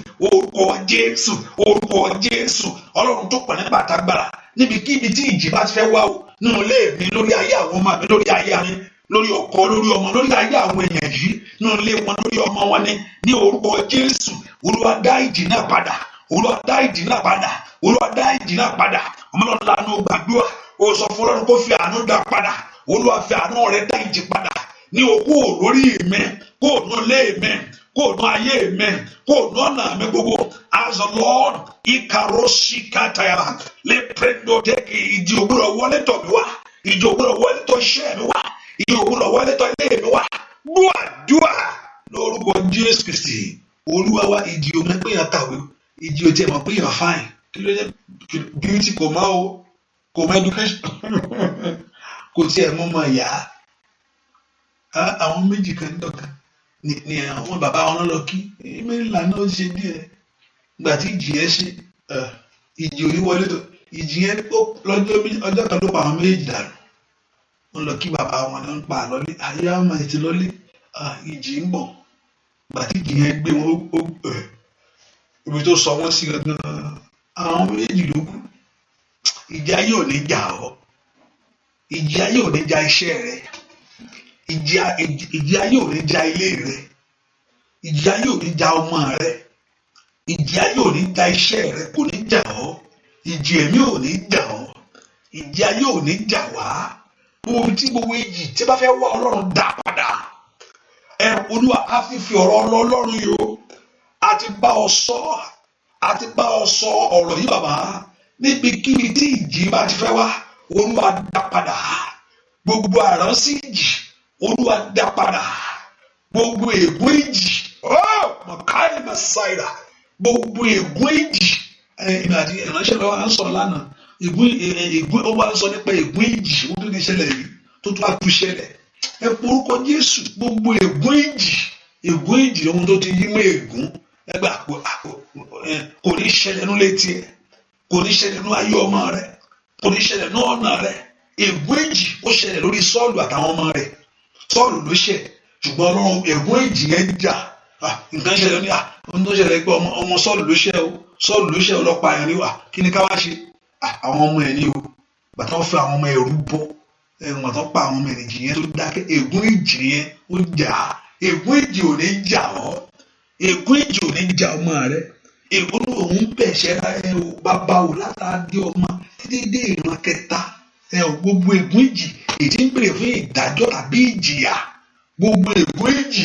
Speaker 1: Ọlọ́run tó pọ̀ ní bàtàgbàrà níbi kí ibi tí ìjì bá ti fẹ́ wá o nínú ilé mi lórí ayé àwọn ọmọ mi lórí ayé mi lórí ọkọ lórí ọmọ lórí ayé àwọn èèyàn yìí nínú ilé wọn lórí ọmọ wọn ní orúkọ Jésù Olúwa dá ìjì náà padà. Olúwa dá ìjì náà padà. Olúwa dá ìjì náà padà. Ọmọlọ́run lánàá gbàdúrà. Ó sọ fún Ọlọ́run kó fi àánú dá padà. Olúwa fi àánú rẹ̀ dá ìjì padà. Ní okú lórí mi, kó nù lé mi, kó nù ayé mi, kó nù ọ̀nà mi gbogbo. As the Lord, Ikaroshi Katayaba, lè pẹ́ndó tẹ́kì ìjì òwúrọ̀ wọlé tọ̀ mi wá. Ìjì òwúrọ̀ wọlé tọ̀ iṣẹ́ mi wá. Ìjì òwúrọ̀ wọlé tọ̀ ilé mi wá. Dúà lórúkọ Jésù Kristi. Olúwa wá ìjì òun ẹgbẹ́ yẹn kàwé. Ìjì ò tiẹ̀ mọ̀ pé you're fine. Kí ló dé? Beauty kò má o. Kò má education. Kò tiẹ̀ mọ́ ọmọ ìyá. Àwọn méjì kan dọ̀kan. Ní àwọn bàbá wọn lọ kí. Mẹ́rìnlá náà ṣe díẹ̀. Ìgbà tí ìjì yẹn ṣe. Ìjì ò ní wọlé tó. Ìjì yẹn ọjọ́ kan ló pa àwọn méjì dànù. Wọ́n lọ kí bàbá wọn náà ń pa àlọ́lé. Ayé àwọn máa ti lọ́lé. Ìjì ń bọ̀. Ìgbà tí ìjì yẹn gbé wọn ibi tó sọ wọ́n sí gangan àwọn méjì ló kù. Ìjì ayé ò ní jà ọ́. Ìjì ayé ò ní jà iṣẹ́ rẹ. Ìjì ayé ò ní jà ilé rẹ. Ìjì ayé ò ní jà ọmọ rẹ. Ìjì ayé ò ní jà iṣẹ́ rẹ kò ní jà ọ́. Ìjì ẹ̀mí ò ní jà ọ́. Ìjì ayé ò ní jà wá. Gbogbo ìjì tí bá fẹ́ wá Ọlọ́run dá padà. Olúwa á fi ọ̀rọ̀ Ọlọ́run yìí o. A ti bá ọ sọ ọ̀rọ̀ yìí bàbá níbikíbi tí ìjì bá ti fẹ́ wá Olúwa dá padà. Gbogbo àránsí ìjì Olúwa dá padà. Gbogbo ègún ìjì mọ̀káì mẹ́sáìrà gbogbo ègún ìjì àti ìránṣẹ́ lọ́wọ́ à ń sọ lánàá ègún ó wá ń sọ nípa ègún ìjì ó tó ti ṣẹlẹ̀ yìí tó tó wá tú ṣẹlẹ̀ ẹ porúkọ Jésù gbogbo ègún ìjì ohun tó ti yí mọ́ ègún ẹgbà kò ní ṣẹlẹ̀ nú létí ẹ kò ní ṣẹlẹ̀ nú ayé ọmọ rẹ kò ní ṣẹlẹ̀ nú ọ̀nà rẹ ègún ìjì ó ṣẹlẹ̀ lórí Sọ́ọ̀lù àtàwọn ọmọ rẹ Sọ́ọ̀lù ló ṣẹ̀ ṣùgbọ́n Ọlọ́run ègún ìjì yẹn jà nǹkan ṣẹlẹ̀ ní ohun tó ṣẹlẹ̀ pé ọmọ Sọ́ọ̀lù ló ṣẹ̀ o Sọ́ọ̀lù ló ṣẹ̀ ọlọ́pàá yẹn ní kí ni ká wá ṣe àwọn ọmọ ẹ̀ ní o bàtà wọn fẹ́ àwọn ọmọ ẹ̀rú bọ́ ẹ̀wọ̀n tó pa àwọn ọmọ ènìyàn yẹn tó dákẹ́, ègún ìjì yẹn ó jà, ègún ìjì ò ní jà ọ́, ègún ìjì ò ní jà ọmọ rẹ, ègún òun bẹ̀ṣẹ̀ ẹ o bàbá o látàdé ọmọ títí dé ìran kẹta ẹ o gbogbo ègún ìjì ètí ń bèrè fún ìdájọ́ tàbí ìjìyà, gbogbo ègún ìjì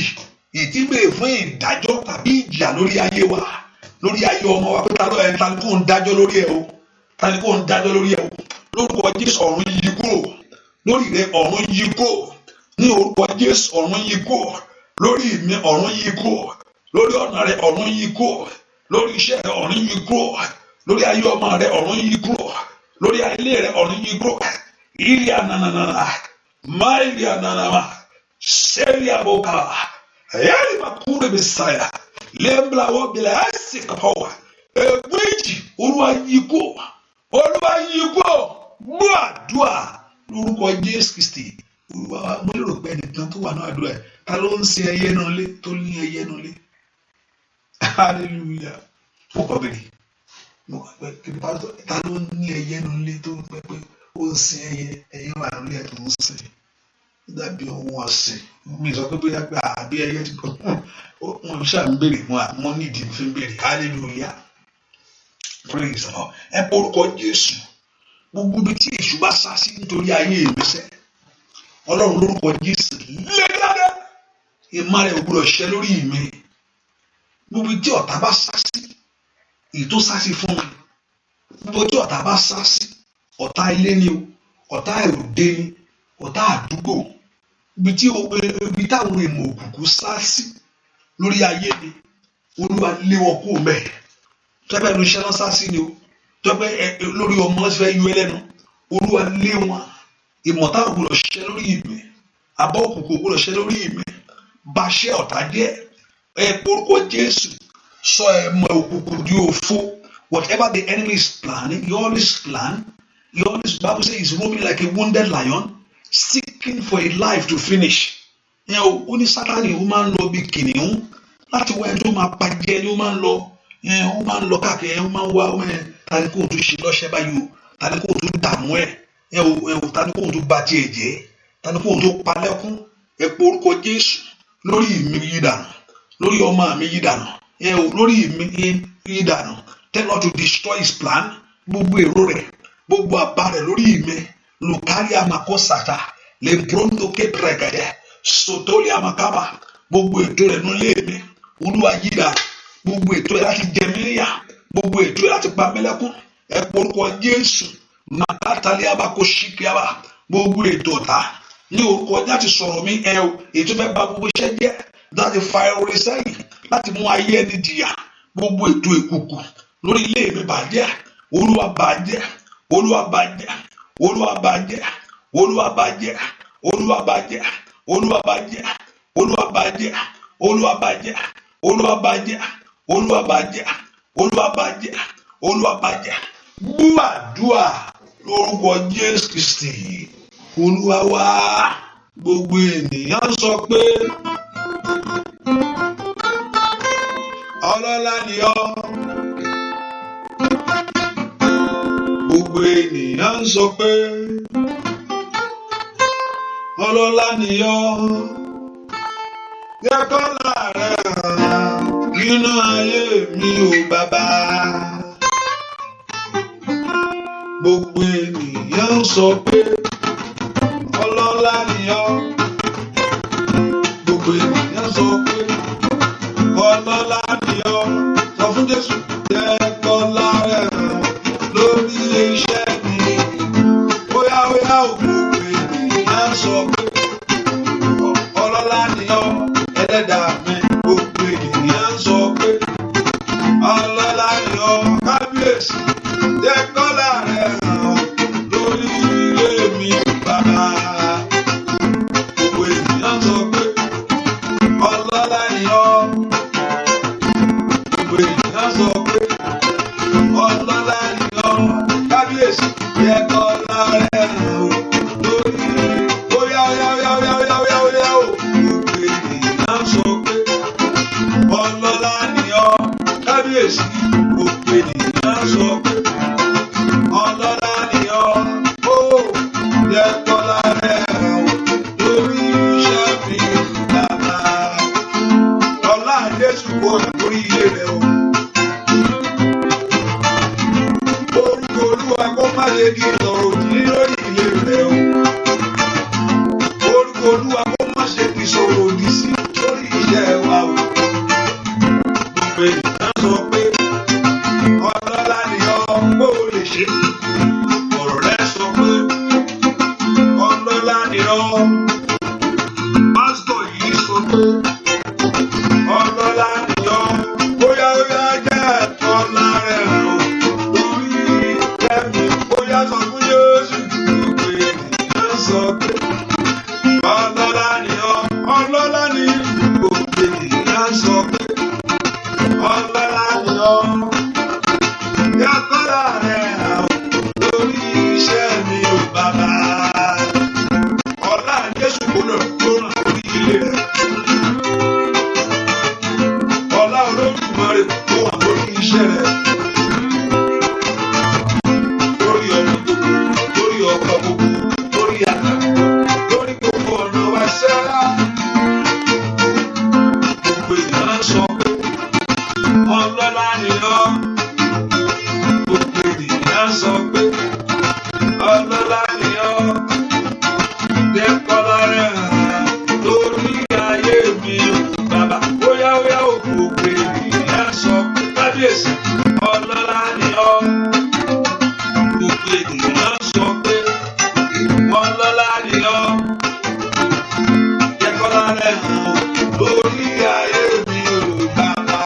Speaker 1: ètí ń bèrè fún ìdájọ́ tàbí ìjìyà lórí ayé wa, lórí ayé ọmọ wa, pé ta ni kò ń dájọ́ lórí ẹ o, ta ni kò ń dájọ́ lórí ẹ o, lórúkọ Jésù ọ̀run yí kúrò lórí rẹ, ọ̀run yí kúrò ní orúkọ Jésù, ọ̀run yí kúrò lórí mi, ọ̀run yí kúrò lórí ọ̀nà rẹ, ọ̀run yí kúrò lórí iṣẹ́ rẹ, ọ̀run yí kúrò lórí ayé ọmọ rẹ, ọ̀run yí kúrò lórí ayé rẹ, ọ̀run yí kúrò. Ilé ànànànà máìlì ànànàmà sẹ́ẹ̀lì àbọ̀ká ẹ̀yẹ́rì máa kúrò bí sáyà lẹ́ẹ̀mbláwọ́ bìlẹ̀ àìsí kàpọ̀wà ègún ìjì Olúwa yí kúrò, Olúwa yí kúrò, gbọ́ àdúrà lórúkọ Jésù Kristi Olúwa. Mo lérò pé ẹnìkan tó wà náà àdúrà ẹ̀ ta ló ń sin ẹyẹ náà lé, tó ní ẹyẹ náà lé, hallelujah. Mo kọ́ bèrè ta ló ní ẹyẹ náà lé tó ń pẹ́ pé ó ń sin ẹyẹ wà lórí ẹ̀ tó ń sìn, dàbí ohun ọ̀sìn. Mi sọ pé bóyá pé àbí ẹyẹ ti gbọ́, wọn ṣáà ń bèrè wọn nídìí fi ń bèrè, hallelujah, praise the Lord. Ẹ pé orúkọ Jésù, gbogbo ibi tí èṣù bá sá sí nítorí ayé ìmísẹ́, Ọlọ́run lórúkọ Jésù lé jáde, ìmọ̀ rẹ̀ ò gbọdọ̀ ṣẹ lórí mi. Gbogbo tí ọ̀tá bá sá sí, èyí tó sá sí fún mi, gbogbo tí ọ̀tá bá sá sí, ọ̀tá ilé ni o, ọ̀tá òde ni, ọ̀tá àdúgbò, ibi táwọn èèmọ̀ òkùnkùn sá sí lórí ayé mi, Olúwa lé wọn kúrò mẹ́ẹ̀. Tọ́pẹ́ ẹnu iṣẹ́ náà sá sí ni o, tọ́pẹ́ lórí ọmọ fẹ́ yọ ẹlẹ́nu, Olúwa lé wọn. Ìmọ̀ta ògbọ́dọ̀ ṣiṣẹ́ lórí mi, abọ́ òkùnkùn ògbọ́dọ̀ ṣiṣẹ́ lórí mi, bàṣẹ́ ọ̀tá jẹ́. Ẹ porúkọ Jésù sọ ẹ̀mọ òkùnkùn di òfo. Whatever the enemy is planning, he always plan. He always, Bible says, he's roaming like a wounded lion, seeking for a life to finish. Ó ní Sátánì ó máa ń lọ bí kìnìún láti wá ẹni tó máa pa jẹ, ni ó máa ń lọ káàkiri, ó máa ń wá tani kò tún ṣe lọ́ṣẹ́ báyìí o, tani kò tún dààmú ẹ̀, tani kò tún bà tiẹ̀ jẹ́, tani kò tún palẹ́kún. Ẹ pe orúkọ Jésù lórí mi yí dànù, lórí ọmọ mi yí dànù, lórí mi yí dànù. Tell God to destroy his plan, gbogbo èrò rẹ̀, gbogbo àbá rẹ̀ lórí mi. Lukari amakosata le pronto ke pregade sotoli amakaba, gbogbo ètò rẹ̀ nulẹ̀ mi, Olúwa yí dànù. Gbogbo ètò rẹ̀ láti jẹ mí níyà, gbogbo ètò rẹ̀ láti pa mí lẹ́kún, ẹ pe orúkọ Jésù. Makatali abako shikiaba, gbogbo ètò ọ̀tá ní orúkọ láti sọ̀rọ̀ mi ètò fẹ́ bà gbogbo iṣẹ́ jẹ́, láti fa orí sẹ́yìn, láti mú ayé ẹni jìyà, gbogbo ètò ìkùnkùn lórí ilé mi bàjẹ́, Olúwa bàjẹ́, Olúwa bàjẹ́, Olúwa bàjẹ́, Olúwa bàjẹ́, Olúwa bàjẹ́, Olúwa bàjẹ́, Olúwa bàjẹ́, Olúwa bàjẹ́, Olúwa bàjẹ́, Olúwa bàjẹ́, Olúwa bàjẹ́, Olúwa bàjẹ́. Gbàdúrà lórúkọ Jésù Kristi Olúwa wa. Gbogbo ènìyàn sọ pé ọlọ́lá ni ọ́. Gbogbo ènìyàn sọ pé ọlọ́lá ni ọ́. Jẹ́ kọ́lá rẹ̀ hàn nínú ayé mi ò bàbá. Gbogbo ènìyàn sọ pé ọlọ́lá ni ọ́. Gbogbo ènìyàn sọ pé ọlọ́lá ni ọ́. Sọ fún Jésù, jẹ́ kọ́lá rẹ̀ hàn lórí iṣẹ́ mi. Bóyá gbogbo ènìyàn sọ pé ọlọ́lá ni ọ́. Ẹlẹ́dàá mi, gbogbo ènìyàn sọ pé ọlọ́lá ni ọ́. Kábíyèsí, jẹ́ kọ́lá rẹ̀ hàn lórí ilé mi bàbá. Gbogbo ènìyàn sọ pé ọlọ́lá ni ọ́. Gbogbo ènìyàn sọ pé gbóná lórí ilé rẹ̀. Ọlá Olódùmarè kó wà lórí iṣẹ́ rẹ̀. Lórí ọmọ gbogbo, lórí ọkọ gbogbo, lórí àná, lórí gbogbo ọ̀nà wa sẹ́ra. Gbogbo ènìyàn sọ pé ọlọ́lá ni ọ́. Gbogbo ènìyàn sọ pé ọlọ́lá ni ọ́. Jẹ́ kọ́lá rẹ̀ hàn lórí ayé mi o bàbá. Óyá o gbogbo ènìyàn sọ pé kábíyèsí ọlọ́lá ni ọ́. Gbogbo ènìyàn sọ pé ọlọ́lá ni ọ́. Jẹ́ kọ́lá rẹ̀ hàn lórí ayé mi o bàbá.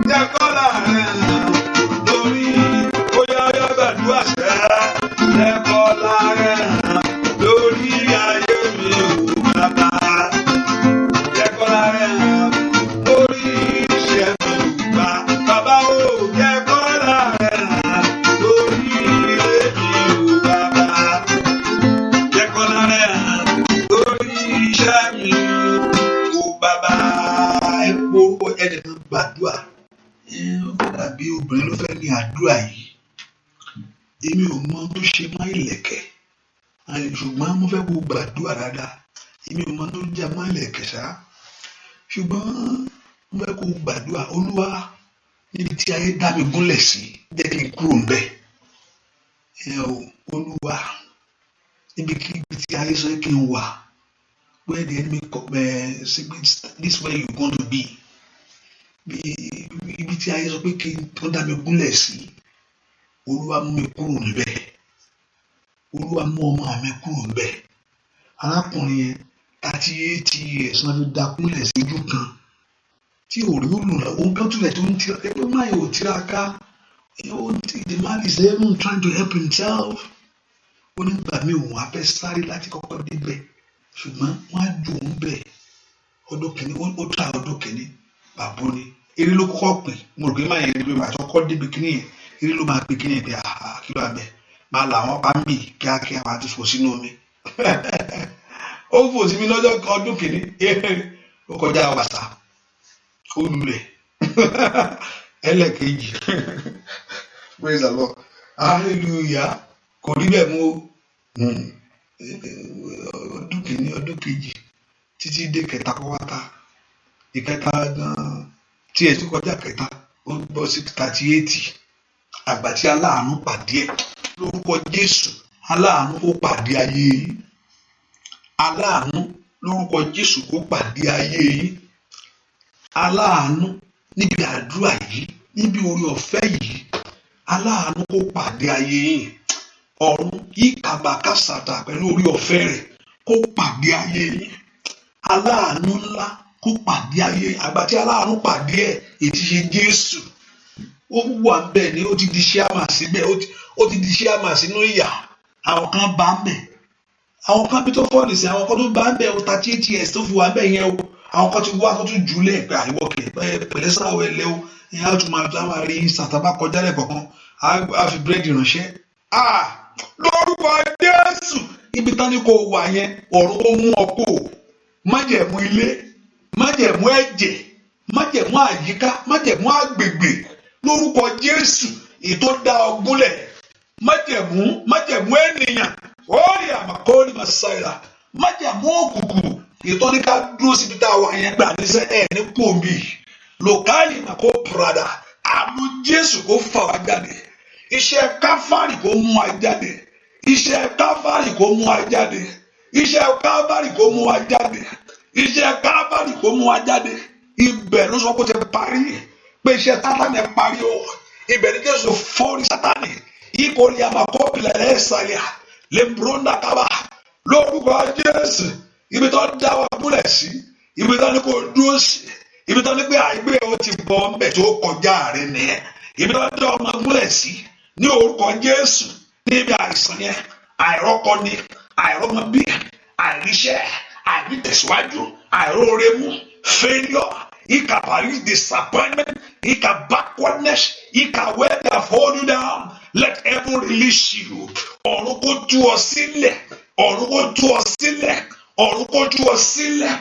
Speaker 1: Jẹ́ kọ́lá rẹ̀ hàn lórí óyá gbàdúrà sẹ́. Jẹ́ kọ́lá rẹ̀ hàn lórí ayé mi o bàbá. Jẹ́ kọ́lá rẹ̀ hàn lórí iṣẹ́ mi o bàbá o. Jẹ́ kọ́lá rẹ̀ hàn lórí ilé mi o bàbá. Jẹ́ kọ́lá rẹ̀ hàn lórí iṣẹ́ mi o bàbá. Ẹ porúkọ ẹnìkan gbàdúrà. Ó dàbí obìnrin ló fẹ́ ní àdúrà yìí. Èmi ò mọ tó ṣe má ìlẹ̀kẹ̀. Ṣùgbọ́n mo fẹ́ kó gbàdúrà dáadáa. Èmi ò mọ tó jẹ́ má ìlẹ̀kẹ̀ ṣá. Ṣùgbọ́n mo fẹ́ kó gbàdúrà. Olúwa, níbi tí ayé dá mi gúnlẹ̀ sí, jẹ́ kí n kúrò ńbẹ̀. Olúwa, níbi tí ayé sọ kí n wà, where the enemy say this way you going to be. Ibi tí ayé sọ pé kí n dá mi gúnlẹ̀ sí, Olúwa mú mi kúrò níbẹ̀. Olúwa mú ọmọ mi kúrò níbẹ̀. Arákùnrin yẹn 38 years náà fi dá gúnlẹ̀ sí ojú kan tí ò rí olùrànlọ́wọ́. Òun kan túlẹ̀ tó ń tiraka. Ẹgbẹ́ máa yóò tiraka. The man is even trying to help himself. Ó ní gbà mí òun á fẹ́ sáré láti kọ́kọ́ débẹ̀. Ṣùgbọ́n wọ́n á ju òun bẹ̀. Ọdún kìíní, ó ta ọdún kìíní. Bàbá ni. Eré ló kọ́kọ́ pè. Mo rò pé máa yẹn níbi màá tọ́kọ́ débi kíní yẹn. Eré ló máa pè kíní yẹn pé kí ló wà bẹ̀. Máa làwọn bá ń bì kíákíá wá ti fò sínú omi. Ó fò sí mi lọ́jọ́ ọdún kìíní. Ó kọjá wàsà. Ó lulẹ̀. Ẹlẹ́kejì. Praise the Lord. Hallelujah. Kò rí bẹ́ẹ̀ mú ọdún kìíní, ọdún kejì títí dé kẹta kọ́wátá. Ìkẹta gan-an tí ẹ̀ tó kọjá kẹta ó bọ́ sí 38. Àgbà tí aláàánú pàdé ẹ̀ lórúkọ Jésù. Aláàánú kó pàdé ayé yìí. Aláàánú lórúkọ Jésù kó pàdé ayé yìí. Aláàánú níbi àdúrà yìí, níbi orí ọ̀fẹ́ yìí. Aláàánú kó pàdé ayé yìí. Ọ̀run yìí kàbàkàsàtà pẹ̀lú orí ọ̀fẹ́ rẹ̀ kó pàdé ayé yìí. Aláàánú ńlá kó pàdé ayé yìí. Àgbà tí aláàánú pàdé ẹ̀ ètí ṣe Jésù. Ó wà bẹ́ẹ̀ ni ó ti di ṣíàmà síbẹ̀. Ó ti di ṣíàmà sínú ìyà. Àwọn kan bá ń bẹ̀. Àwọn kan bí tó fọ́ọ̀lì sí àwọn kan tó bá ń bẹ̀ ó 38 years tó fi wà bẹ́ẹ̀ yẹn o. Àwọn kan ti wá tó tún jùlẹ̀ pé àìwọ̀kẹ̀ pẹ̀lẹ́ sáwọ̀ ẹlẹ́ o. Ìyẹn á tún máa rí sàtàbà kọjá lẹ́kọ̀ọ̀kan. Á fi búrẹ́dì ránṣẹ́. Lórúkọ Jésù. Ibi tán ni kò wà yẹn ọ̀run ó mú ọ kó. Májẹ̀mú ilé, májẹ̀mú ẹ̀jẹ̀, májẹ̀mú àyíká, májẹ̀mú àgbègbè. Lórúkọ Jésù ètò dá ọgúnlẹ̀. Májẹ̀mú ènìyàn. Orí àmàkọ́rí Màsáìrà. Májẹ̀mú òkùnkùn. Ètò ní ká dúró síbi tá a wà yẹn gbà níṣẹ́ ẹ̀ ní pòmì. Lòkálì màkó Prada. Àánú Jésù kó fà wá jáde. Iṣẹ́ Káfárì kó mú wa jáde. Iṣẹ́ Káfárì kó mú wa jáde. Iṣẹ́ Káfárì kó mú wa jáde. Iṣẹ́ Káfárì kó mú wa jáde. Ibẹ̀ ló sọ pé ó ti parí. Pé iṣẹ́ Sátánì ẹ̀ parí o. Ibẹ̀ ni Jésù fọ́ọ̀rí Sátánì. Ikọ̀ ni a máa kọ́ ìpìlẹ̀ rẹ̀ sàlẹ̀. Lembronda kaba. Lórúkọ Jésù. Ibi tó dá wa múlẹ̀ sí. Ibi tó ní kò dúró sí. Ibi tó ní pé àìgbé o ti bọ̀ ọ́n bẹ̀ tó kọjá rẹ̀ nìyẹn. Ibi tó dá ọmọ múlẹ̀ sí. Ní orúkọ Jésù. Níbi àìsàn yẹn. Àìrọ́kọ ni. Àìrọ́mọbí. Àìríṣẹ́. Àìrítẹ̀síwájú. Àìróoremú. Failure. Ika Paris disappointment, Ika backwardness, Ika where they have hold you down. Let heaven release you. Ọ̀run kó tú ọ sílẹ̀. Ọ̀run kó tú ọ sílẹ̀. ọ̀run kó tú ọ sílẹ̀,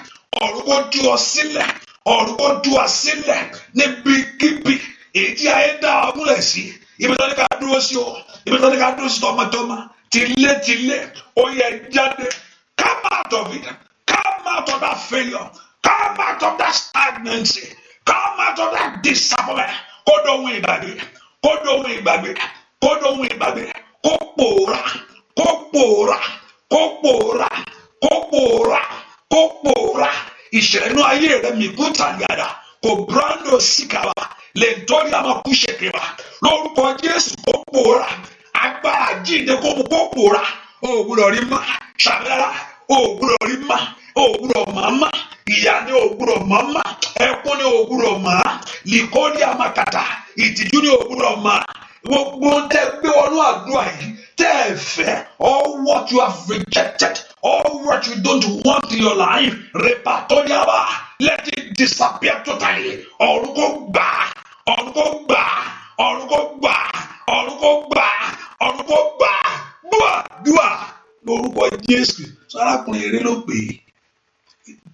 Speaker 1: ọ̀run kó tú ọ sílẹ̀, ọ̀run kó tú ọ sílẹ̀ níbikíbi èyí tí ayé dá ọ múlẹ̀ sí, ibi tó ní ká dúró sí o, ibi tó ní ká dúró sí tọmọtọmọ, tìlétìlé, ó yẹ jáde. Come out of it. Come out of that failure. Come out of that stagnancy. Come out of that disappointment. Kó dohun ìgbàgbé, kó dohun ìgbàgbé, kó dohun ìgbàgbé, kó pòórá, kó pòórá, kó pòórá, kó pòórá, kó pòórá. Ìṣẹ̀lẹ̀ inú ayé rẹ̀ mi kú tàgàdà, kò brando síkàwá, lè torí àmọ́ kú ṣèkèwà. Lórúkọ Jésù kó pòórá, agbára jíǹde kó mú kó pòórá. O gbúdọ̀ rí mọ́, ṣàbẹ́rẹ́, o gbúdọ̀ rí mọ́, o gbúdọ̀ mọ́, ìyá ni o gbúdọ̀ mọ́, ẹkún ni o gbúdọ̀ mọ́, lìkọ́ni àmàkàtà, ìtìjú ni o gbúdọ̀ mọ́. Gbogbo tẹ́ gbé wọnú àdúrà yìí tẹ́ ẹ fẹ́, all what you have rejected, all what you don't want in your life, repatoniaba, let it disappear totally. Ọ̀run kó gbà, ọ̀run kó gbà, ọ̀run kó gbà, ọ̀run kó gbà, ọ̀run kó gbà. Dúà lórúkọ Jésù. Sárákùnrin eré ló pè é.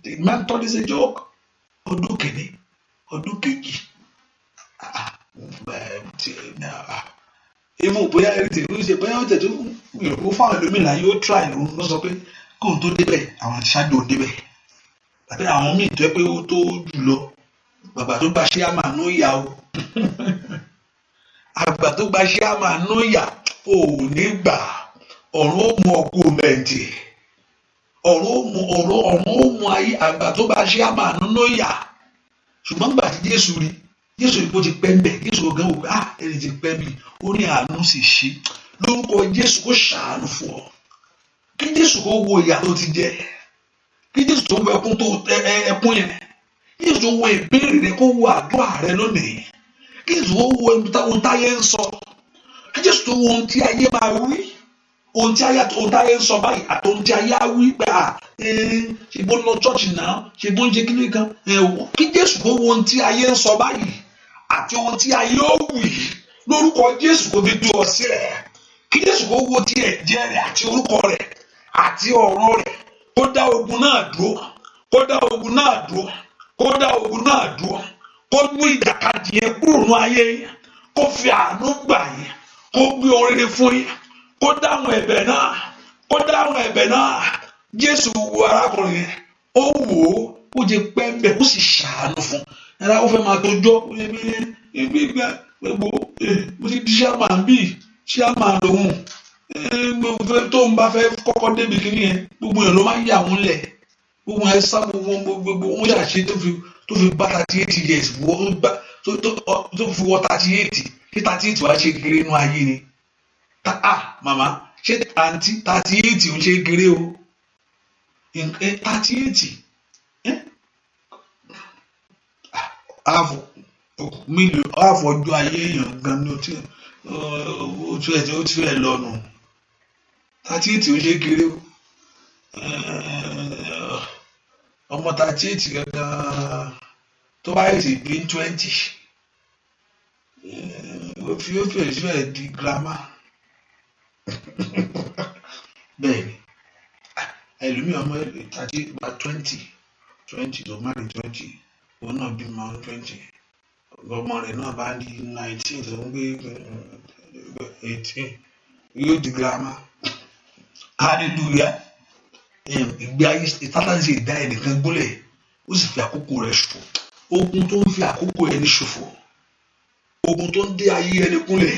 Speaker 1: The man thought it's a joke. Ọdún kìíní, ọdún kejì. Ìmú bóyá ẹni tí ó ṣe bóyá ó tẹ̀ tó ó fáwọn ẹlòmíràn láyé ó try ló sọ pé kóun tó débẹ̀ àwọn ti ṣáájú ò débẹ̀. Tàbí àwọn míì tó yẹ pé ó tó jù lọ. Bàbá tó gba ṣé àmà nú ìyá o. Àgbà tó gba ṣé àmà nú ìyá ò ní gbà. Ọ̀run ó mú ọkọ mẹ́ǹtì. Ọ̀run ó mú ayé àgbà tó bá ṣe àmà nínú ìyà. Ṣùgbọ́n gbà tí Jésù rí, Jésù rí bó ti pẹ́ ń bẹ̀, Jésù ọ̀gá wò pé ẹni ti pẹ́ mi, ó ní àánú sì ṣe. Lórúkọ Jésù kó ṣàánú fún ọ. Kí Jésù kó wo ìyà tó ti jẹ. Kí Jésù tó wo ẹkún yẹn. Kí Jésù tó wo ìbéèrè rẹ kó wo àdúrà rẹ lónìí. Kí Jésù tó wo ohun táyé ń sọ. Kí Jésù tó wo ohun tí ayé máa wí. Ohun tí ayé ń sọ báyìí àti ohun tí ayé á wí pé ṣe bó lọ chọ́ọ̀chì náà, ṣe bó ń ṣe kíní kan. Kí Jésù kó wo ohun tí ayé ń sọ báyìí àti ohun tí ayé ó wì lórúkọ Jésù kó fi tú ọ sílẹ̀. Kí Jésù kó wo ti ẹ̀jẹ̀ rẹ̀ àti orúkọ rẹ̀ àti ọ̀rọ̀ rẹ̀ kó dá ogun náà dúró, kó dá ogun náà dúró, kó dá ogun náà dúró, kó mú ìjàkadì yẹn kúrò ní ayé yẹn, kó fi àánú gbà yẹn, kó gbé oríire fún yẹn. Kó dáhùn ẹ̀bẹ̀ náà, kó dáhùn ẹ̀bẹ̀ náà. Jésù wo arákùnrin yẹn, ó wò ó jẹ pẹ́ńbẹ́, ó sì ṣàánú fún. Ẹ̀rọ ó fẹ́ máa tójọ́, mo ti di ṣáàmà bíi ṣáàmà lòun. Tó ń bá fẹ́ kọ́kọ́ débi kí nìyẹn, gbogbo yẹn ló máa ń yà wọ́n lẹ̀. Gbogbo ẹ̀ sá gbogbo wọn ṣàṣe tó fi bá 38 years tó fi wọ 38 kí 38 wá ṣe kéré inú ayé ni. Màmá ṣé àǹtí 38 ò ń ṣe kéré o. 38 àfọ̀jú ayé èèyàn gan ni ó ti fẹ́ lọ́nu. 38 ò ń ṣe kéré o. Ọmọ 38 gangan tó bá yẹ sí bí 20 ó fẹ́ di grammar. Bẹ́ẹ̀ni ẹlòmíràn ọmọ 20 tó má rí 20 òun náà bímọ 20 ọmọ rẹ̀ náà bá di 19 tó ń gbé 18 yóò di grammar. Hallelujah. Ìgbé ayé ìtàlá ṣe ìdá ẹnìkan gbólẹ̀ ó sì fi àkókò rẹ̀ ṣòfò. Ogun tó ń fi àkókò ẹni ṣòfò, ogun tó ń dé ayé ẹni gúnlẹ̀,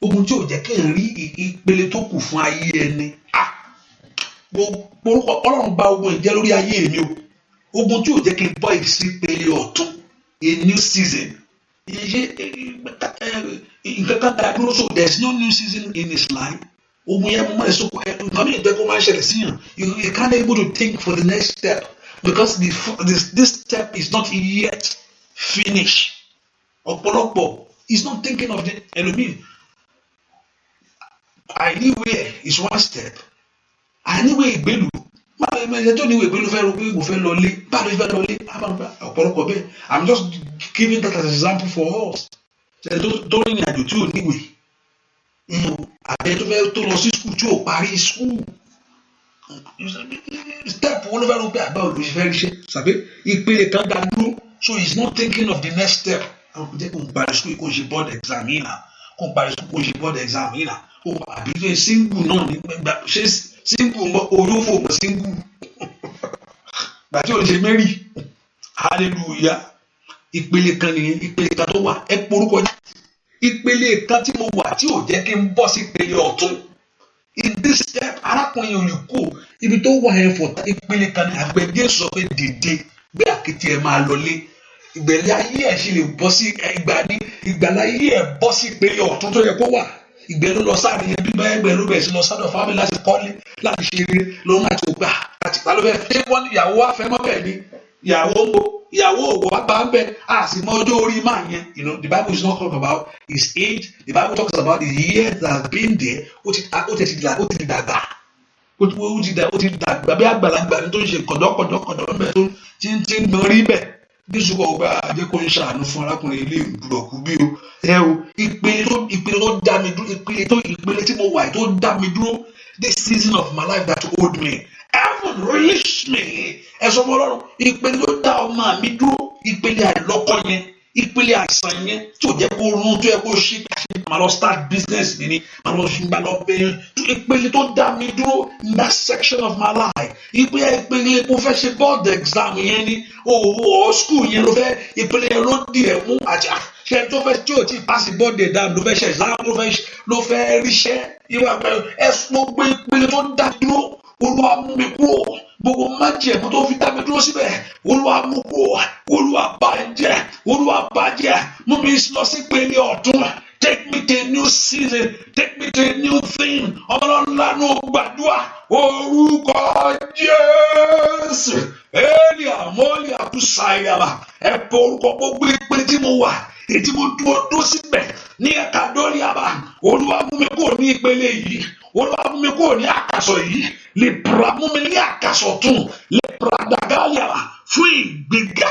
Speaker 1: ogun tí ò jẹ́ kí n rí ìpele tó kù fún ayé ẹni. Ọlọ́run bá ogun ìjẹ́ lórí ayé mi o. Ogun tí ò jẹ́ kí n bọ́ ìsípele ọ̀tún, a new season. Nǹkan kan dáa dúró, so there is no new season in his life. Ogun yẹn mo máa ń sọkọ ẹ nǹkan mi ìgbẹ́ kó máa ń ṣẹlẹ̀ sí yàn. You can't able to think for the next step because this step is not yet finished. Ọ̀pọ̀lọpọ̀ is not thinking of the ẹlòmíì. Anywhere is one step. Anywhere ìgbélu. Ẹjọ́ tó níwèé ìgbélu fẹ́ ro pé mo fẹ́ lọ lé. Báwo ni fẹ́ lọ lé? Ọ̀pọ̀lọpọ̀ bẹ́ẹ̀. I'm just giving that as an example for us. Ẹjọ́ tó rìnrìn àjò tí ò níwèé. Àbẹ tó fẹ́ tó lọ sí skul tí ò parí skul. step wo ló fẹ́ rò pé àgbà olùsí fẹ́ ríṣẹ́ sàbí ìpele kan dá dúró so he is not thinking of the next step. àwọn kò jẹ́ kó n parí school kó n ṣe board exam yìí náà kó n parí school kó n ṣe board exam yìí náà kó àbí ṣe single náà ní ṣe single mọ olófò mọ single gbàtí o ṣe mary hallelujah ìpele kan nìyẹn ìpele kan tó wà ẹ porúkọ ìpele kan tí mo wà tí ò jẹ́ kí n bọ́ sí ìpele ọ̀tún in this step arákùnrin ò lè kó ibi tó wà yẹn fọ̀tá ìpele kan ní àgbẹ̀dẹ sọ pé dìde gbé àkìtì ẹ̀ máa lọlé ìgbẹ̀lẹ̀ ayé ẹ̀ ṣe lè bọ́ sí ìgbàlá ayé ẹ̀ bọ́ sí ìpele ọ̀tún tó yẹ kó wà ìgbẹ́ ló lọ sáré yẹn bí bẹ́ẹ̀ gbẹ́ ló bẹ̀rẹ̀ sí lọ sádọ̀ fáwọn láti kọ́lé láti ṣe eré lòun àti ògbà àti ìpàlọ́ bẹ́ẹ̀ ṣé wọ́n ní ìyàwó wa fẹ́ mọ́ bẹ́ẹ̀ ni ìyàwó òwò wa bá ń bẹ a sì mọ ọjọ́ orí máa yẹn the Bible is not talking about his age the Bible talks about the years that have been there ó ti dàgbà ó ti dàgbà bí àgbàlagbà ní tó ń ṣe kọ̀dọ̀kọ̀dọ̀ bẹ́ẹ̀ tó ti ń gbọ́n rí bẹ́ẹ̀ jésù kò gba ajé kó ń ṣàánú fún arákùnrin ilé ìbùdókù bí o ìpele tó dá mi dúró ìpele tí mo wà tó dá mi dúró this season of my life that hold me heaven release me ẹ sọ fún Ọlọ́run ìpele tó dá ọmọ mi dúró ìpele àìlọ́kọ yẹn ìpele àìsàn yẹn tí ò jẹ́ kó rún tó yẹ kó ṣe máa lọ start business mi ni máa lọ bẹ́ẹ̀ ìpele tó dá mi dúró in that section of my life ìpele kó fẹ́ ṣe board exam yẹn ni o school yẹn ló fẹ́ ìpele yẹn ló di ẹ̀ mú àjà ṣe tó fẹ́ tí o ti pass board exam ló fẹ́ ṣe exam ló fẹ́ ríṣẹ́ ìwà pẹ̀lú ẹ̀sùn gbogbo ìpele tó dá dúró Olúwa mú mi kúrò gbogbo májẹ̀mú tó fi dá mi dúró síbẹ̀ Olúwa mú kúrò Olúwa bàjẹ́ mú mi lọ sí ìpele ọ̀tún. Take me to a new season. Take me to a new thing. Ọlọ́run lánàá gbàdúrà orúkọ Jésù. Èlì àmọ́lì àkúsáyàmà. Ẹ pọ orúkọ gbogbo ìpele tí mo wà. Ètí mo dúró síbẹ̀ ní ẹ̀ka dórí àbá. Olúwa mú mi kúrò ní ìpele yìí. Olúwa mú mi kúrò ní àkàsọ̀ yìí. Lè pra mú mi ní àkàsọ̀ tún. Lè pra dàgálìàmà fún ìgbéga.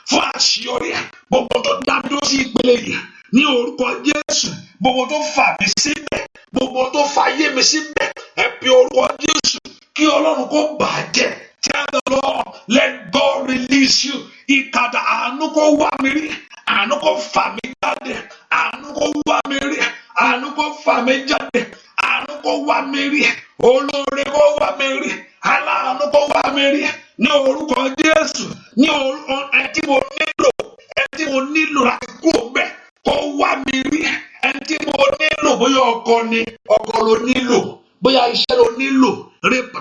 Speaker 1: Fún àṣeyọrí gbogbo tó dá dúró sí ìpele yìí ní orúkọ Jésù gbogbo tó fà mí síbẹ̀ gbogbo tó fàyè mi síbẹ̀ ẹ pe orúkọ Jésù kí Ọlọ́run kó bàjẹ́ tell the Lord let God release you ìkàdà àánú kó wá mi rí àánú kó fà mí jáde àánú kó wá mi rí àánú kó fà mí jáde àánú kó wá mi rí olóore kó wá mi rí aláàánú kó wá mi rí ní orúkọ Jésù ní ẹni tí mo nílò láti kúrò bẹ́ẹ̀ kó wá mi rí ẹni tí mo nílò bóyá ọkọ ló nílò bóyá iṣẹ́ ló nílò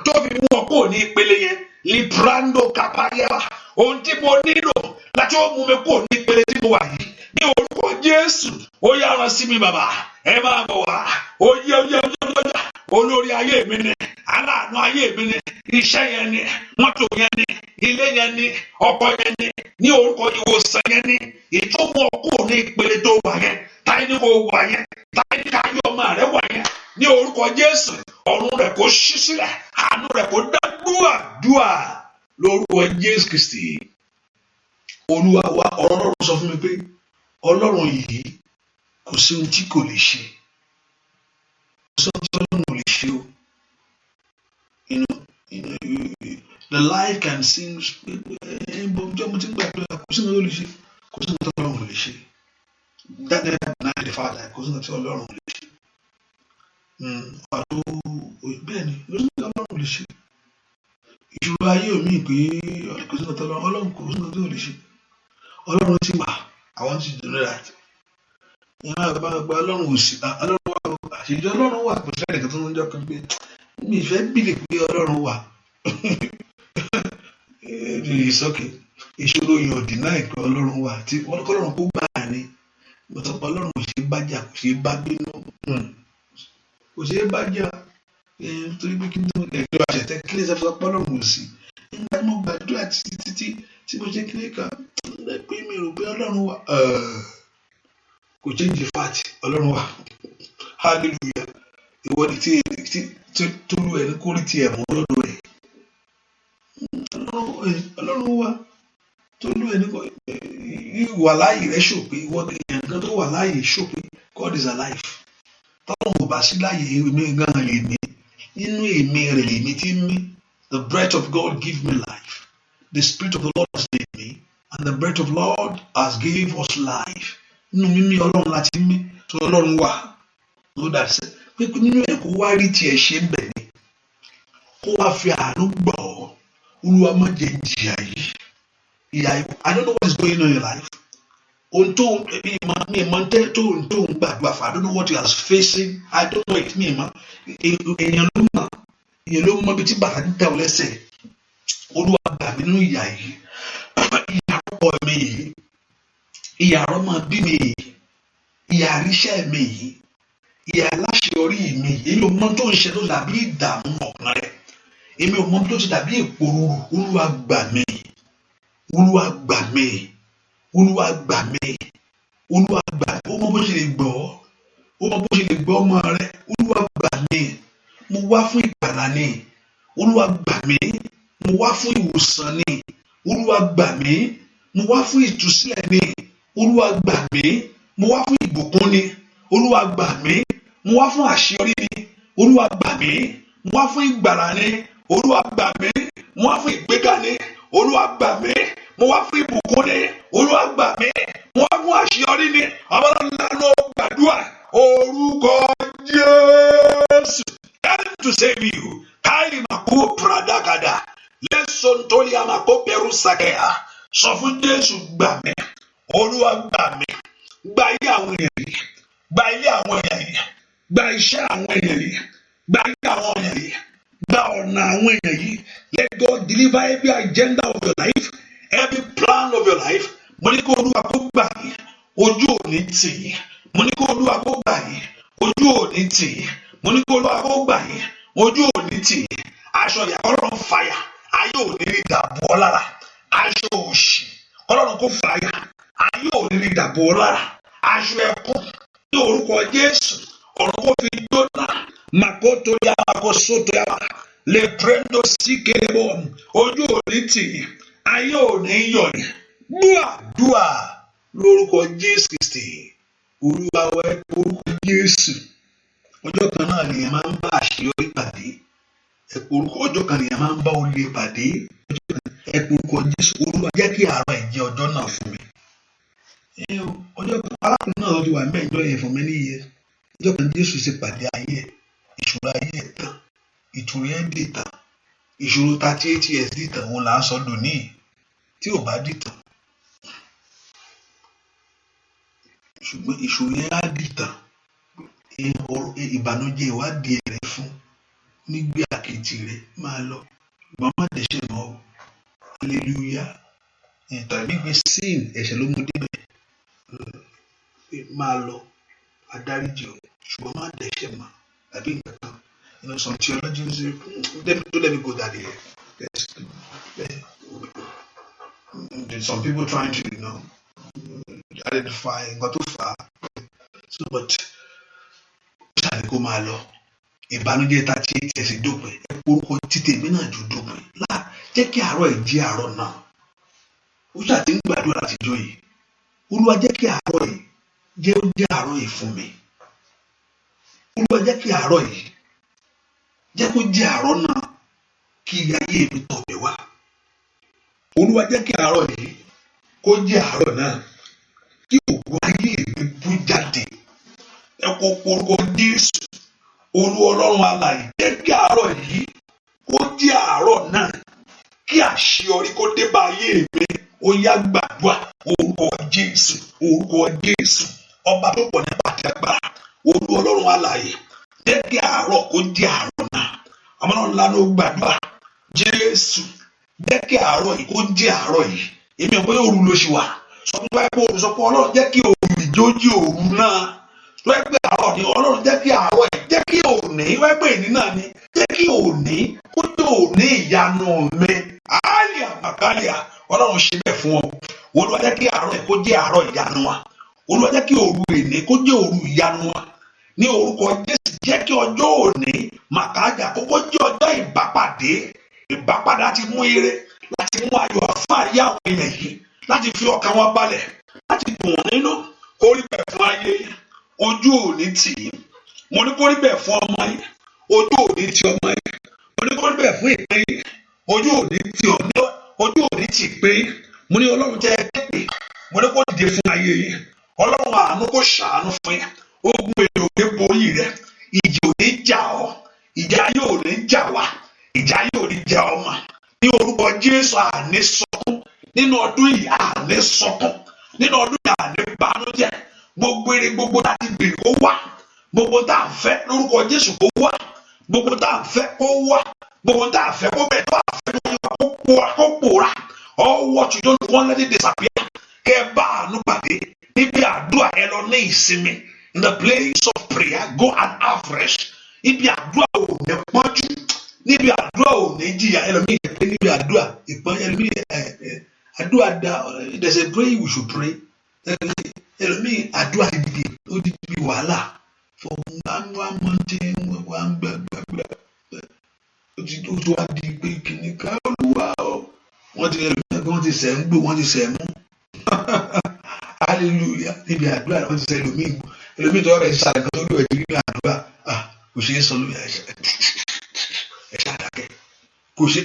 Speaker 1: tó fi mú ọkọ ní ìpele yẹn librando kapayaba ohun tí mo nílò láti ó mú mi kúrò ní ìpele tí mo wà yìí ní orúkọ Jésù ó yára sí mi bàbá ẹ máa bọ̀ wá ó yẹ olórí ayé mi ni aláàánú ayé mi ni iṣẹ́ yẹn ni mọ́tò yẹn ni ilé yẹn ni ọkọ yẹn ni ní orúkọ ìwòsàn yẹn ni ìtọ́mú ọkọ ní ìpele tó wà yẹn táyé ní kò wà yẹn táyé ní káyé ọmọ rẹ wà yẹn ní orúkọ Jésù ọ̀run rẹ̀ kó ṣí sílẹ̀ àánú rẹ̀ kó dá dúà lórúkọ Jésù Kristi Olúwa wa Ọlọ́run sọ fún mi pé Ọlọ́run yìí kò sí ohun tí kò lè ṣe kò sí ohun tí Ọlọ́run ò lè ṣe o the life can sing jẹ́ mo ti ń gbàdúrà kò sí ohun tó lè ṣe kò sí ohun tí Ọlọ́run ò lè ṣe that never deny the Father kò sí ohun tí Ọlọ́run ò lè ṣe bẹ́ẹ̀ ni kò sí ohun tí Ọlọ́run ò lè ṣe ìṣòro ayé mi pé kò sí ohun tí Ọlọ́run kò sí ohun tí ò lè ṣe Ọlọ́run ti wà I want you to know that ìyá àgbà Ọlọ́run ò sí Ọlọ́run wà àṣejọ Ọlọ́run wà kò sí ẹnìkan tó ń jọ kan pé mi ìfẹ́ bìlì pé Ọlọ́run wà it's okay ìṣòro yẹn ò dínà ìpè Ọlọ́run wà tí wọ́n kọ́ Ọlọ́run kó gbà á ní ọ̀tọ̀pọ̀ Ọlọ́run kò ṣe é bá jà kò ṣe é bá bínú kò ṣe é bá jà torí pé kí n tó ẹ̀jọ́ àṣetẹ́ kí lè sọ pé Ọlọ́run ò sí nígbà tí mo gbàdúrà títí tí mo ṣe kílé kan pé mi rò pé Ọlọ́run wà kò change fact Ọlọ́run wà hallelujah ìwọ ni tí tólú ẹni kórì tiẹ̀ mọ́ lọ́dọ̀ rẹ̀ Ọlọ́run wà tólú ẹni wà láàyè rẹ̀ ṣòpé ìwọ èèyàn kan tó wà láàyè ṣòpé God is alive Tọ́lọ́run ò bá sí láyé èmi gan lè mí. Nínú èmi rẹ̀ lèmi tí mí. The breath of God give me life. The spirit of the Lord has made me. And the breath of the Lord has gave us life. Nínú mímí Ọlọ́run láti mí. So Ọlọ́run wà. So that's it. Pé nínú ẹ̀ kó wá rí tiẹ̀ ṣe ń bẹ̀ ni. Kó wá fi àánú gbọ́. Olúwa má jẹ́ jìyà yìí. I don't know what is going on in your life. Ohun tó mi mọ tẹ́ tó ń gbàdúrà fún. I don't know what you are facing. I don't know it. Mi mọ èèyàn ló mọ bí tí bàtà ń tẹ̀ ọ́ lẹ́sẹ̀. Olúwa gbà mí nínú ìyà yìí. Ìyà ọkọ mi yìí. Ìyà ọmọ bí mi yìí. Ìyà àríṣẹ́ mi yìí. Ìyà aláṣeyọrí mi yìí. Èmi ò mọ tó ń ṣe tó dàbí ìdààmú ọkàn rẹ̀. Èmi ò mọ tó ti dàbí ìpòrúurú. Olúwa gbà mí. Olúwa gbà mí. Olúwa gbà mí. Olúwa gbà mí. Ó mọ bó ṣe lè gbọ́. Ó mọ bó ṣe lè gbọ́ ọmọ rẹ̀. Olúwa gbà mí. Mo wá fún ìgbàlà ni. Olúwa gbà mí. Mo wá fún ìwòsàn ni. Olúwa gbà mí. Mo wá fún ìtúsílẹ̀ ni. Olúwa gbà mí. Mo wá fún ìbùkún ni. Olúwa gbà mí. Mo wá fún àṣeyọrí ni. Olúwa gbà mí. Mo wá fún ìgbàlà ni. Olúwa gbà mí. Mo wá fún ìgbéga ni. Olúwa gbà mí. Mo wá fún ìbùkún ni. Olúwa gbà mí. Mo wá fún àṣeyọrí ni. Àwọn ọlọ́run gbàdúrà orúkọ Jésù. Tell him to save you. Káyì màkú pradàgàdà. Lẹ́sọ̀n tó lé àmàkó pẹ̀rú sàkẹ́yà. Sọ fún Jésù gbà mí. Olúwa gbà mí. Gba ilé àwọn èèyàn yìí. Gba ilé àwọn èèyàn yìí. Gba iṣẹ́ àwọn èèyàn yìí. Gba ilé àwọn èèyàn yìí. Gba ọ̀nà àwọn èèyàn yìí. Let God deliver every agenda of your life. Every plan of your life. Mo ní kó Olúwa kó gbà yín. Ojú ò ní tì yín. Mo ní kó Olúwa kó gbà yín. Ojú ò ní tì yín. Mo ní kó Olúwa kó gbà yín. Ojú ò ní tì yín. Aṣọ ìyà Ọlọ́run fàyà. Ayé ò ní rí dàbò ọ́ lára. Aṣọ òṣì Ọlọ́run kó fàyà. Ayé ò ní rí dàbò ọ́ lára. Aṣọ ẹkún ní orúkọ Jésù. Ọ̀run kó fi dóná. Makoto yaba kó sóto yaba. Le prendo sí kelebo. Ojú ò ní tì yín. Ayé ò ní yọ̀ yín. Dúà lórúkọ Jésù Kristi. Olúwa wa orúkọ Jésù. Ọjọ́ kan náà nìyẹn máa ń bá àṣeyọrí pàdé. Ọjọ́ kan nìyẹn máa ń bá olè pàdé. Orúkọ Jésù. Olúwa jẹ́ kí àárọ̀ ẹ̀ jẹ́ ọjọ́ náà fún mi. Ọjọ́ kan arákùnrin náà lọ́jọ́ wà mẹ́jọ yẹn for many years. Ọjọ́ kan Jésù ṣe pàdé ayé ẹ̀. Ìṣòro ayé ẹ̀ tán. Ìtùrú ẹ̀ dì tán. Ìṣòro 38 years dì tán. Òun là ń sọ dòní. Tí ò bá dì tán. Ṣùgbọ́n ìṣòro yẹn á dì tán. Ìbànújẹ́ ìwádìí rẹ̀ fún nígbé àkejì rẹ̀ máa lọ. Ṣùgbọ́n má dẹ̀ṣẹ̀ mọ́ o. Hallelujah. Tàbí gbé sin ẹ̀ṣẹ̀ ló mú débẹ̀. Máa lọ adáríjì o. Ṣùgbọ́n má dẹ̀ṣẹ̀ mọ́. Tàbí nǹkan kan. Some theologians say, don't let me go that way. There's some people trying to, identify nǹkan tó fà á. So, but ṣàlẹ̀ kó máa lọ. Ìbànújẹ́ ta tí ẹ sì dópin. Orúkọ títẹ̀ mí náà jù dópin. Jẹ́ kí àárọ̀ ẹ̀ jẹ́ àárọ̀ náà. Ó ṣàtì ń gbàdúrà látijọ́ yìí. Olúwa jẹ́ kí àárọ̀ yìí jẹ́ àárọ̀ yìí fún mi. Olúwa jẹ́ kí àárọ̀ yìí jẹ́ kó jẹ́ àárọ̀ náà kí ayé mi tọ̀ mí wá. Olúwa jẹ́ kí àárọ̀ yìí kó jẹ́ àárọ̀ náà kí ògo ayé mi bú jáde. Ẹ kó orúkọ Jésù. Olúwa Ọlọ́run alààyè jẹ́ kí àárọ̀ yìí kó jẹ́ àárọ̀ náà kí àṣeyọrí kó dé bá ayé mi. Ó yá gbàdúrà orúkọ Jésù. Orúkọ Jésù. Ọba tó pọ̀ nípa àti agbára. Olúwa Ọlọ́run alààyè jẹ́ kí àárọ̀ kó jẹ́ àárọ̀ náà. Ọmọ náà ńlá ló gbàdúrà. Jésù jẹ́ kí àárọ̀ yìí kó jẹ́ àárọ̀ yìí. Èmi ò bóyá òru ló ṣe wà. Sọ fún wa pé òru sọ pé Ọlọ́run jẹ́ kí òru ìjójí òru náà. Sọ pé àárọ̀ ni Ọlọ́run jẹ́ kí àárọ̀ yìí jẹ́ kí òní wẹ́ pé èní náà ni jẹ́ kí òní kó jẹ́ òní ìyanu mi. Àlìyà màkàlìyà Ọlọ́run ṣe bẹ́ẹ̀ fún ọ. Olúwa jẹ́ kí àárọ̀ yìí kó jẹ́ àárọ̀ ìyanu wa. Olúwa jẹ́ kí òru èní kó jẹ́ òru ìyanu wa. Ní orúkọ Jésù jẹ́ kí ọjọ́ òní màkàjà kókó jẹ́ ọjọ́ ìbápàdé. Ìbápadà ti mú ire láti mú ayọ̀ fún ayé àwọn èèyàn yìí láti fi ọkàn wọn balẹ̀ láti dùn wọn nínú kó rí bẹ́ẹ̀ fún ayé. Ojú òní tì í. mo ní kó rí bẹ́ẹ̀ fún ọmọ yín, ojú òní ti ọmọ yín, mo ní kó rí bẹ́ẹ̀ fún ìpín yín, ojú òní ti ọ̀nà, ojú òní ti ìpín yín, mo ní Ọlọ́run tẹ́ ẹ képe, mo ní kó dìde fún ayé yín, Ọlọ́run àánú kó ṣàánú fún yín, ogun èdè òní borí rẹ, ìjì òní jà ọ́, ìjà yóò ní jà wá, ìjà yóò ní jà ọmọ, ní orúkọ Jésù àní sọkún, nínú ọdún yìí àní sọkún, nínú ọdún yìí àní bànújẹ́, gbogbo èrè gbogbo láti bèrè kó wá, gbogbo tá à ń fẹ́ lórúkọ Jésù kó wá, gbogbo tá à ń fẹ́ kó wá, gbogbo tá à ń fẹ́ kó bẹ̀ tó à ń fẹ́ kó pòórá, all what you don't want let it disappear, kẹ́ ẹ bá àánú pàdé níbi àdúrà ẹ lọ ní ìsinmi, in the place of prayer go and have rest, níbi àdúrà ò ní pọ́njú, níbi àdúrà ò ní jìyà, ẹlòmíì pé níbi àdúrà ìpọ́n ẹlòmíì àdúrà dá, there's a prayer we should pray, ẹlòmíì àdúrà ìdìbò ó di bí wàhálà for one month one gbàgbàgbà ó ti wá di pé kìnnì ká Olúwa ọ wọ́n ti ẹlòmíì wọ́n ti sẹ̀ ń gbó wọ́n ti sẹ̀ mú hallelujah níbi àdúrà wọ́n ti sẹ̀ ẹlòmíì tó wà bẹ̀ ṣáà nǹkan tó lù ẹ̀ níbi àdúrà kò ṣe é sọ lórí ẹ̀ ṣàdákẹ́ kò ṣe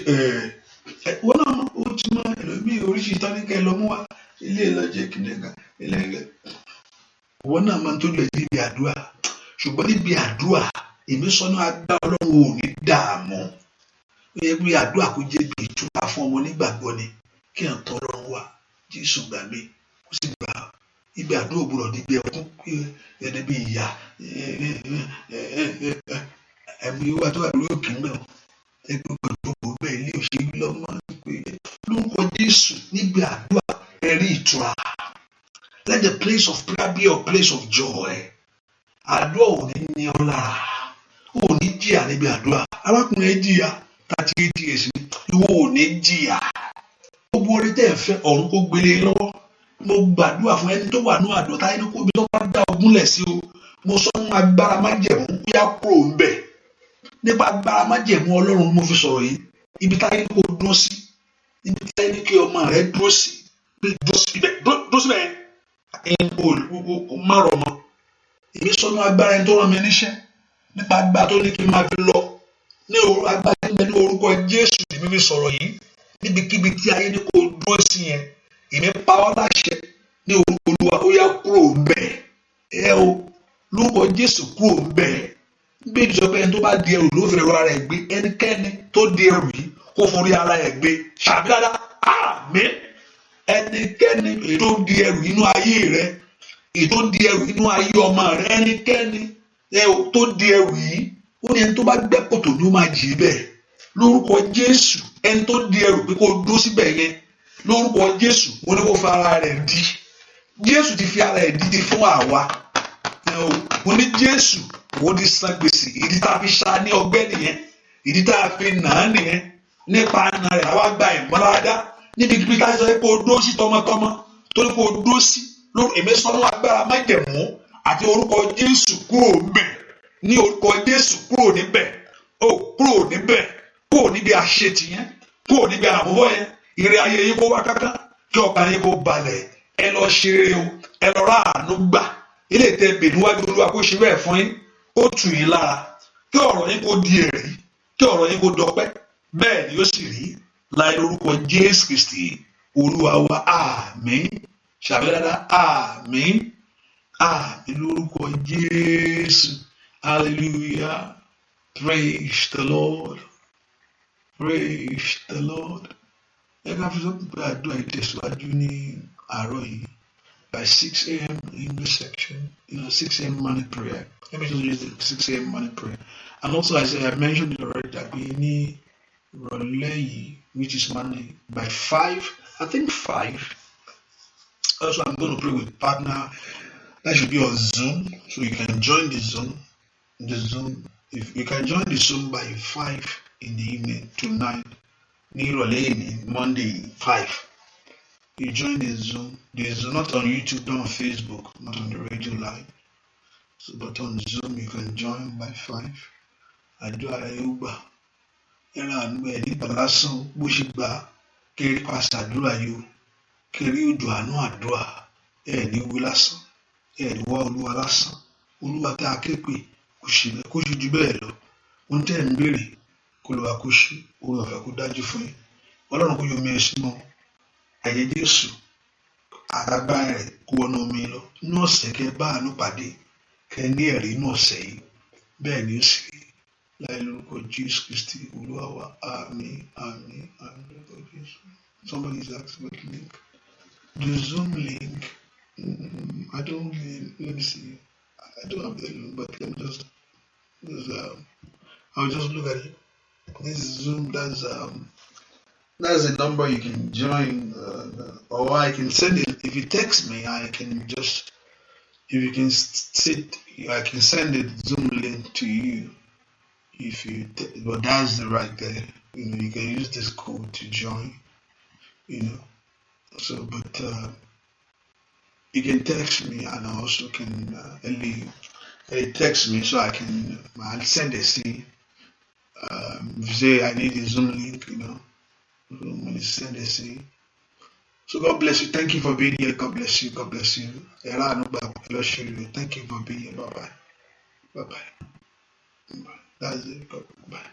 Speaker 1: wọ́n náà ó ti mọ ẹlòmíì oríṣiríṣi tán ní kẹ́ lọ mú wa ilé ìlọ́jẹ́ kìnnìkan ilé wọ́n náà máa ń tójú ẹ̀ níbi àdúrà, ṣùgbọ́n níbi àdúrà èmi sọ́nà agbá Ọlọ́run ò ní dààmú, ó yẹ kí àdúrà kó jẹ́ bí ìtura fún ọmọ onígbàgbọ́ ni kí ẹ̀ ń tọ́ Ọlọ́run wá Jésù gbà mí kó sì gbà ibi àdúrà ògbúrọ̀ níbi ẹkún ẹni bí ìyá ẹ̀mí wá tó wà lórí òkè náà ẹgbẹ́ gbogbo bẹ́ẹ̀ ilé òṣèlú lọ́mọ lórúkọ Jésù níbi àdúrà ẹ̀rí ìtura. Let the place of prayer be your place of joy. Àdúrà ò ní ní ọ lára, ò ní jìyà níbi àdúrà. Arákùnrin ẹ jìyà 38 years ni, ìwọ ò ní jìyà. Gbogbo orí tẹ́ ẹ fẹ́ ọ̀run kó gbélé lọ́wọ́. Mo gbàdúrà fún ẹni tó wà ní àdúrà táyé ní kó bí tó bá dá ogúnlẹ̀ sí o. Mo sọ fún agbára májẹ̀mú bóyá kúrò ń bẹ̀. Nípa agbára májẹ̀mú Ọlọ́run mo fi sọ̀rọ̀ yìí. Ibi táyé ní kó dúró sí, ibi táyé ní kí ọmọ rẹ dúró sí, dúró síbẹ̀ márọ̀ mọ́. Èmi sọ́nà agbára ẹni tó rán mi níṣẹ́ nípa agbára tó ní kí n máa fi lọ ní agbára ẹni ní orúkọ Jésù tí mi fi sọ̀rọ̀ yìí níbikíbi tí ayé ní kò dúró sí yẹn èmi pa ọ́ láṣẹ ní orúkọ Olúwa ó yá kúrò ńbẹ̀ ẹ o lórúkọ Jésù kúrò ńbẹ̀ bí ìjọba ẹni tó bá di ẹrù ló fẹ́ rọ ara ẹ̀ gbé ẹnikẹ́ni tó di ẹrù yìí kó forí ara ẹ̀ gbé ṣàbí dáadáa àmín. Ẹnikẹ́ni ètò di ẹrù inú ayé rẹ, ètò di ẹrù inú ayé ọmọ rẹ, ẹnikẹ́ni tó di ẹrù yìí ó ní ẹni tó bá gbẹ́ kòtò ló máa jì í bẹ́ẹ̀ lórúkọ Jésù. Ẹni tó di ẹrù pé kó dúró síbẹ̀ yẹn lórúkọ Jésù mo ní kó fi ara rẹ̀ di. Jésù ti fi ara rẹ̀ di fún àwa. Mo ní Jésù ó ti san gbèsè, ìdí tá a fi ṣá ní ọgbẹ́ nìyẹn, ìdí tá a fi nà á nìyẹn, nípa àna rẹ̀ àwa gba ìmọ̀láradá níbi kíbi ká sọ pé kó dúró sí tọmọtọmọ torí kó dúró sí lórí èmi sọ́nà agbára májẹ̀mú àti orúkọ Jésù kúrò níbẹ̀, ní orúkọ Jésù kúrò níbẹ̀, kúrò níbẹ̀, kúrò níbi àṣetì yẹn, kúrò níbi àmúbọ̀ yẹn, ire ayé yín kó wá káká, kí ọkàn yín kó balẹ̀, ẹ lọ ṣe rere o, ẹ lọ rà àánú gbà, ilé ìtẹ́ bè níwájú Olúwa kó ṣe bẹ́ẹ̀ fún yín, ó tù yín lára, kí ọ̀rọ̀ yín kó di ẹ̀rí, kí ọ̀rọ̀ yín kó dọpẹ́, bẹ́ẹ̀ ni ó sì rí láì lórúkọ Jésù Kristi Olúwa wa àmín. Ṣàbí dáadáa àmín àmín lórúkọ Jésù hallelujah praise the Lord praise the Lord. Ẹ ká fi sọ́kùn pé àdúrà ìtẹ̀síwájú ní àárọ̀ yìí by 6 a.m. English section, 6 a.m. morning prayer. Let me just use the 6 a.m. morning prayer. And also I mentioned it already that we need Roleyi, which is Monday by 5, I think 5. Also, I'm going to pray with partner. That should be on Zoom, so you can join the Zoom. If you can join the Zoom by 5 in the evening to 9, Roleyi Monday 5. You join the Zoom. This is not on YouTube, not on Facebook, not on the radio live. So, but on Zoom you can join by 5. I do Yoruba. Ẹran àánú ẹ̀ nígbà lásán bó ṣe gbà kiri pàṣẹ àdúrà yìí kiri ojú àánú àdúrà ẹ̀ ní wí lásán ẹ̀ ní wá Olúwa lásán Olúwa tá a ké pè kó ṣe ju bẹ́ẹ̀ lọ. Ohun tẹ́ ẹ̀ ń béèrè kó lè wá kó ṣe, oore ọ̀fẹ́ kó dájú fún yín. Ọlọ́run kó yọ omi ẹ̀ sínú ẹ̀jẹ̀ Jésù, agbára rẹ̀ kó wọnú omi lọ. Inú ọ̀sẹ̀ kẹ́ bá àánú pàdé, kẹ́ ní ẹ̀rí inú ọ̀sẹ̀ yìí. Bẹ́ẹ̀ ni ó sì rí. Láì lórúkọ Jésù Kristi Olúwa wa. Àmín, àmín, àmín lórúkọ Jésù. Somebody is asking what link. The Zoom link. I don't really, let me see. I don't have the link, but let me just I'll just look at it. This is Zoom. That's the number you can join, or I can send it. If you text me, I can just. If you can sit, I can send the Zoom link to you. If you, but that's the right there. You can use this code to join. So, but you can text me, and I also can text me so I can. I'll send a C. If you say I need a Zoom link, send a C. So God bless you. Thank you for being here. God bless you. God bless you. Thank you for being here. Bye bye. Bye bye. That's it. Bye.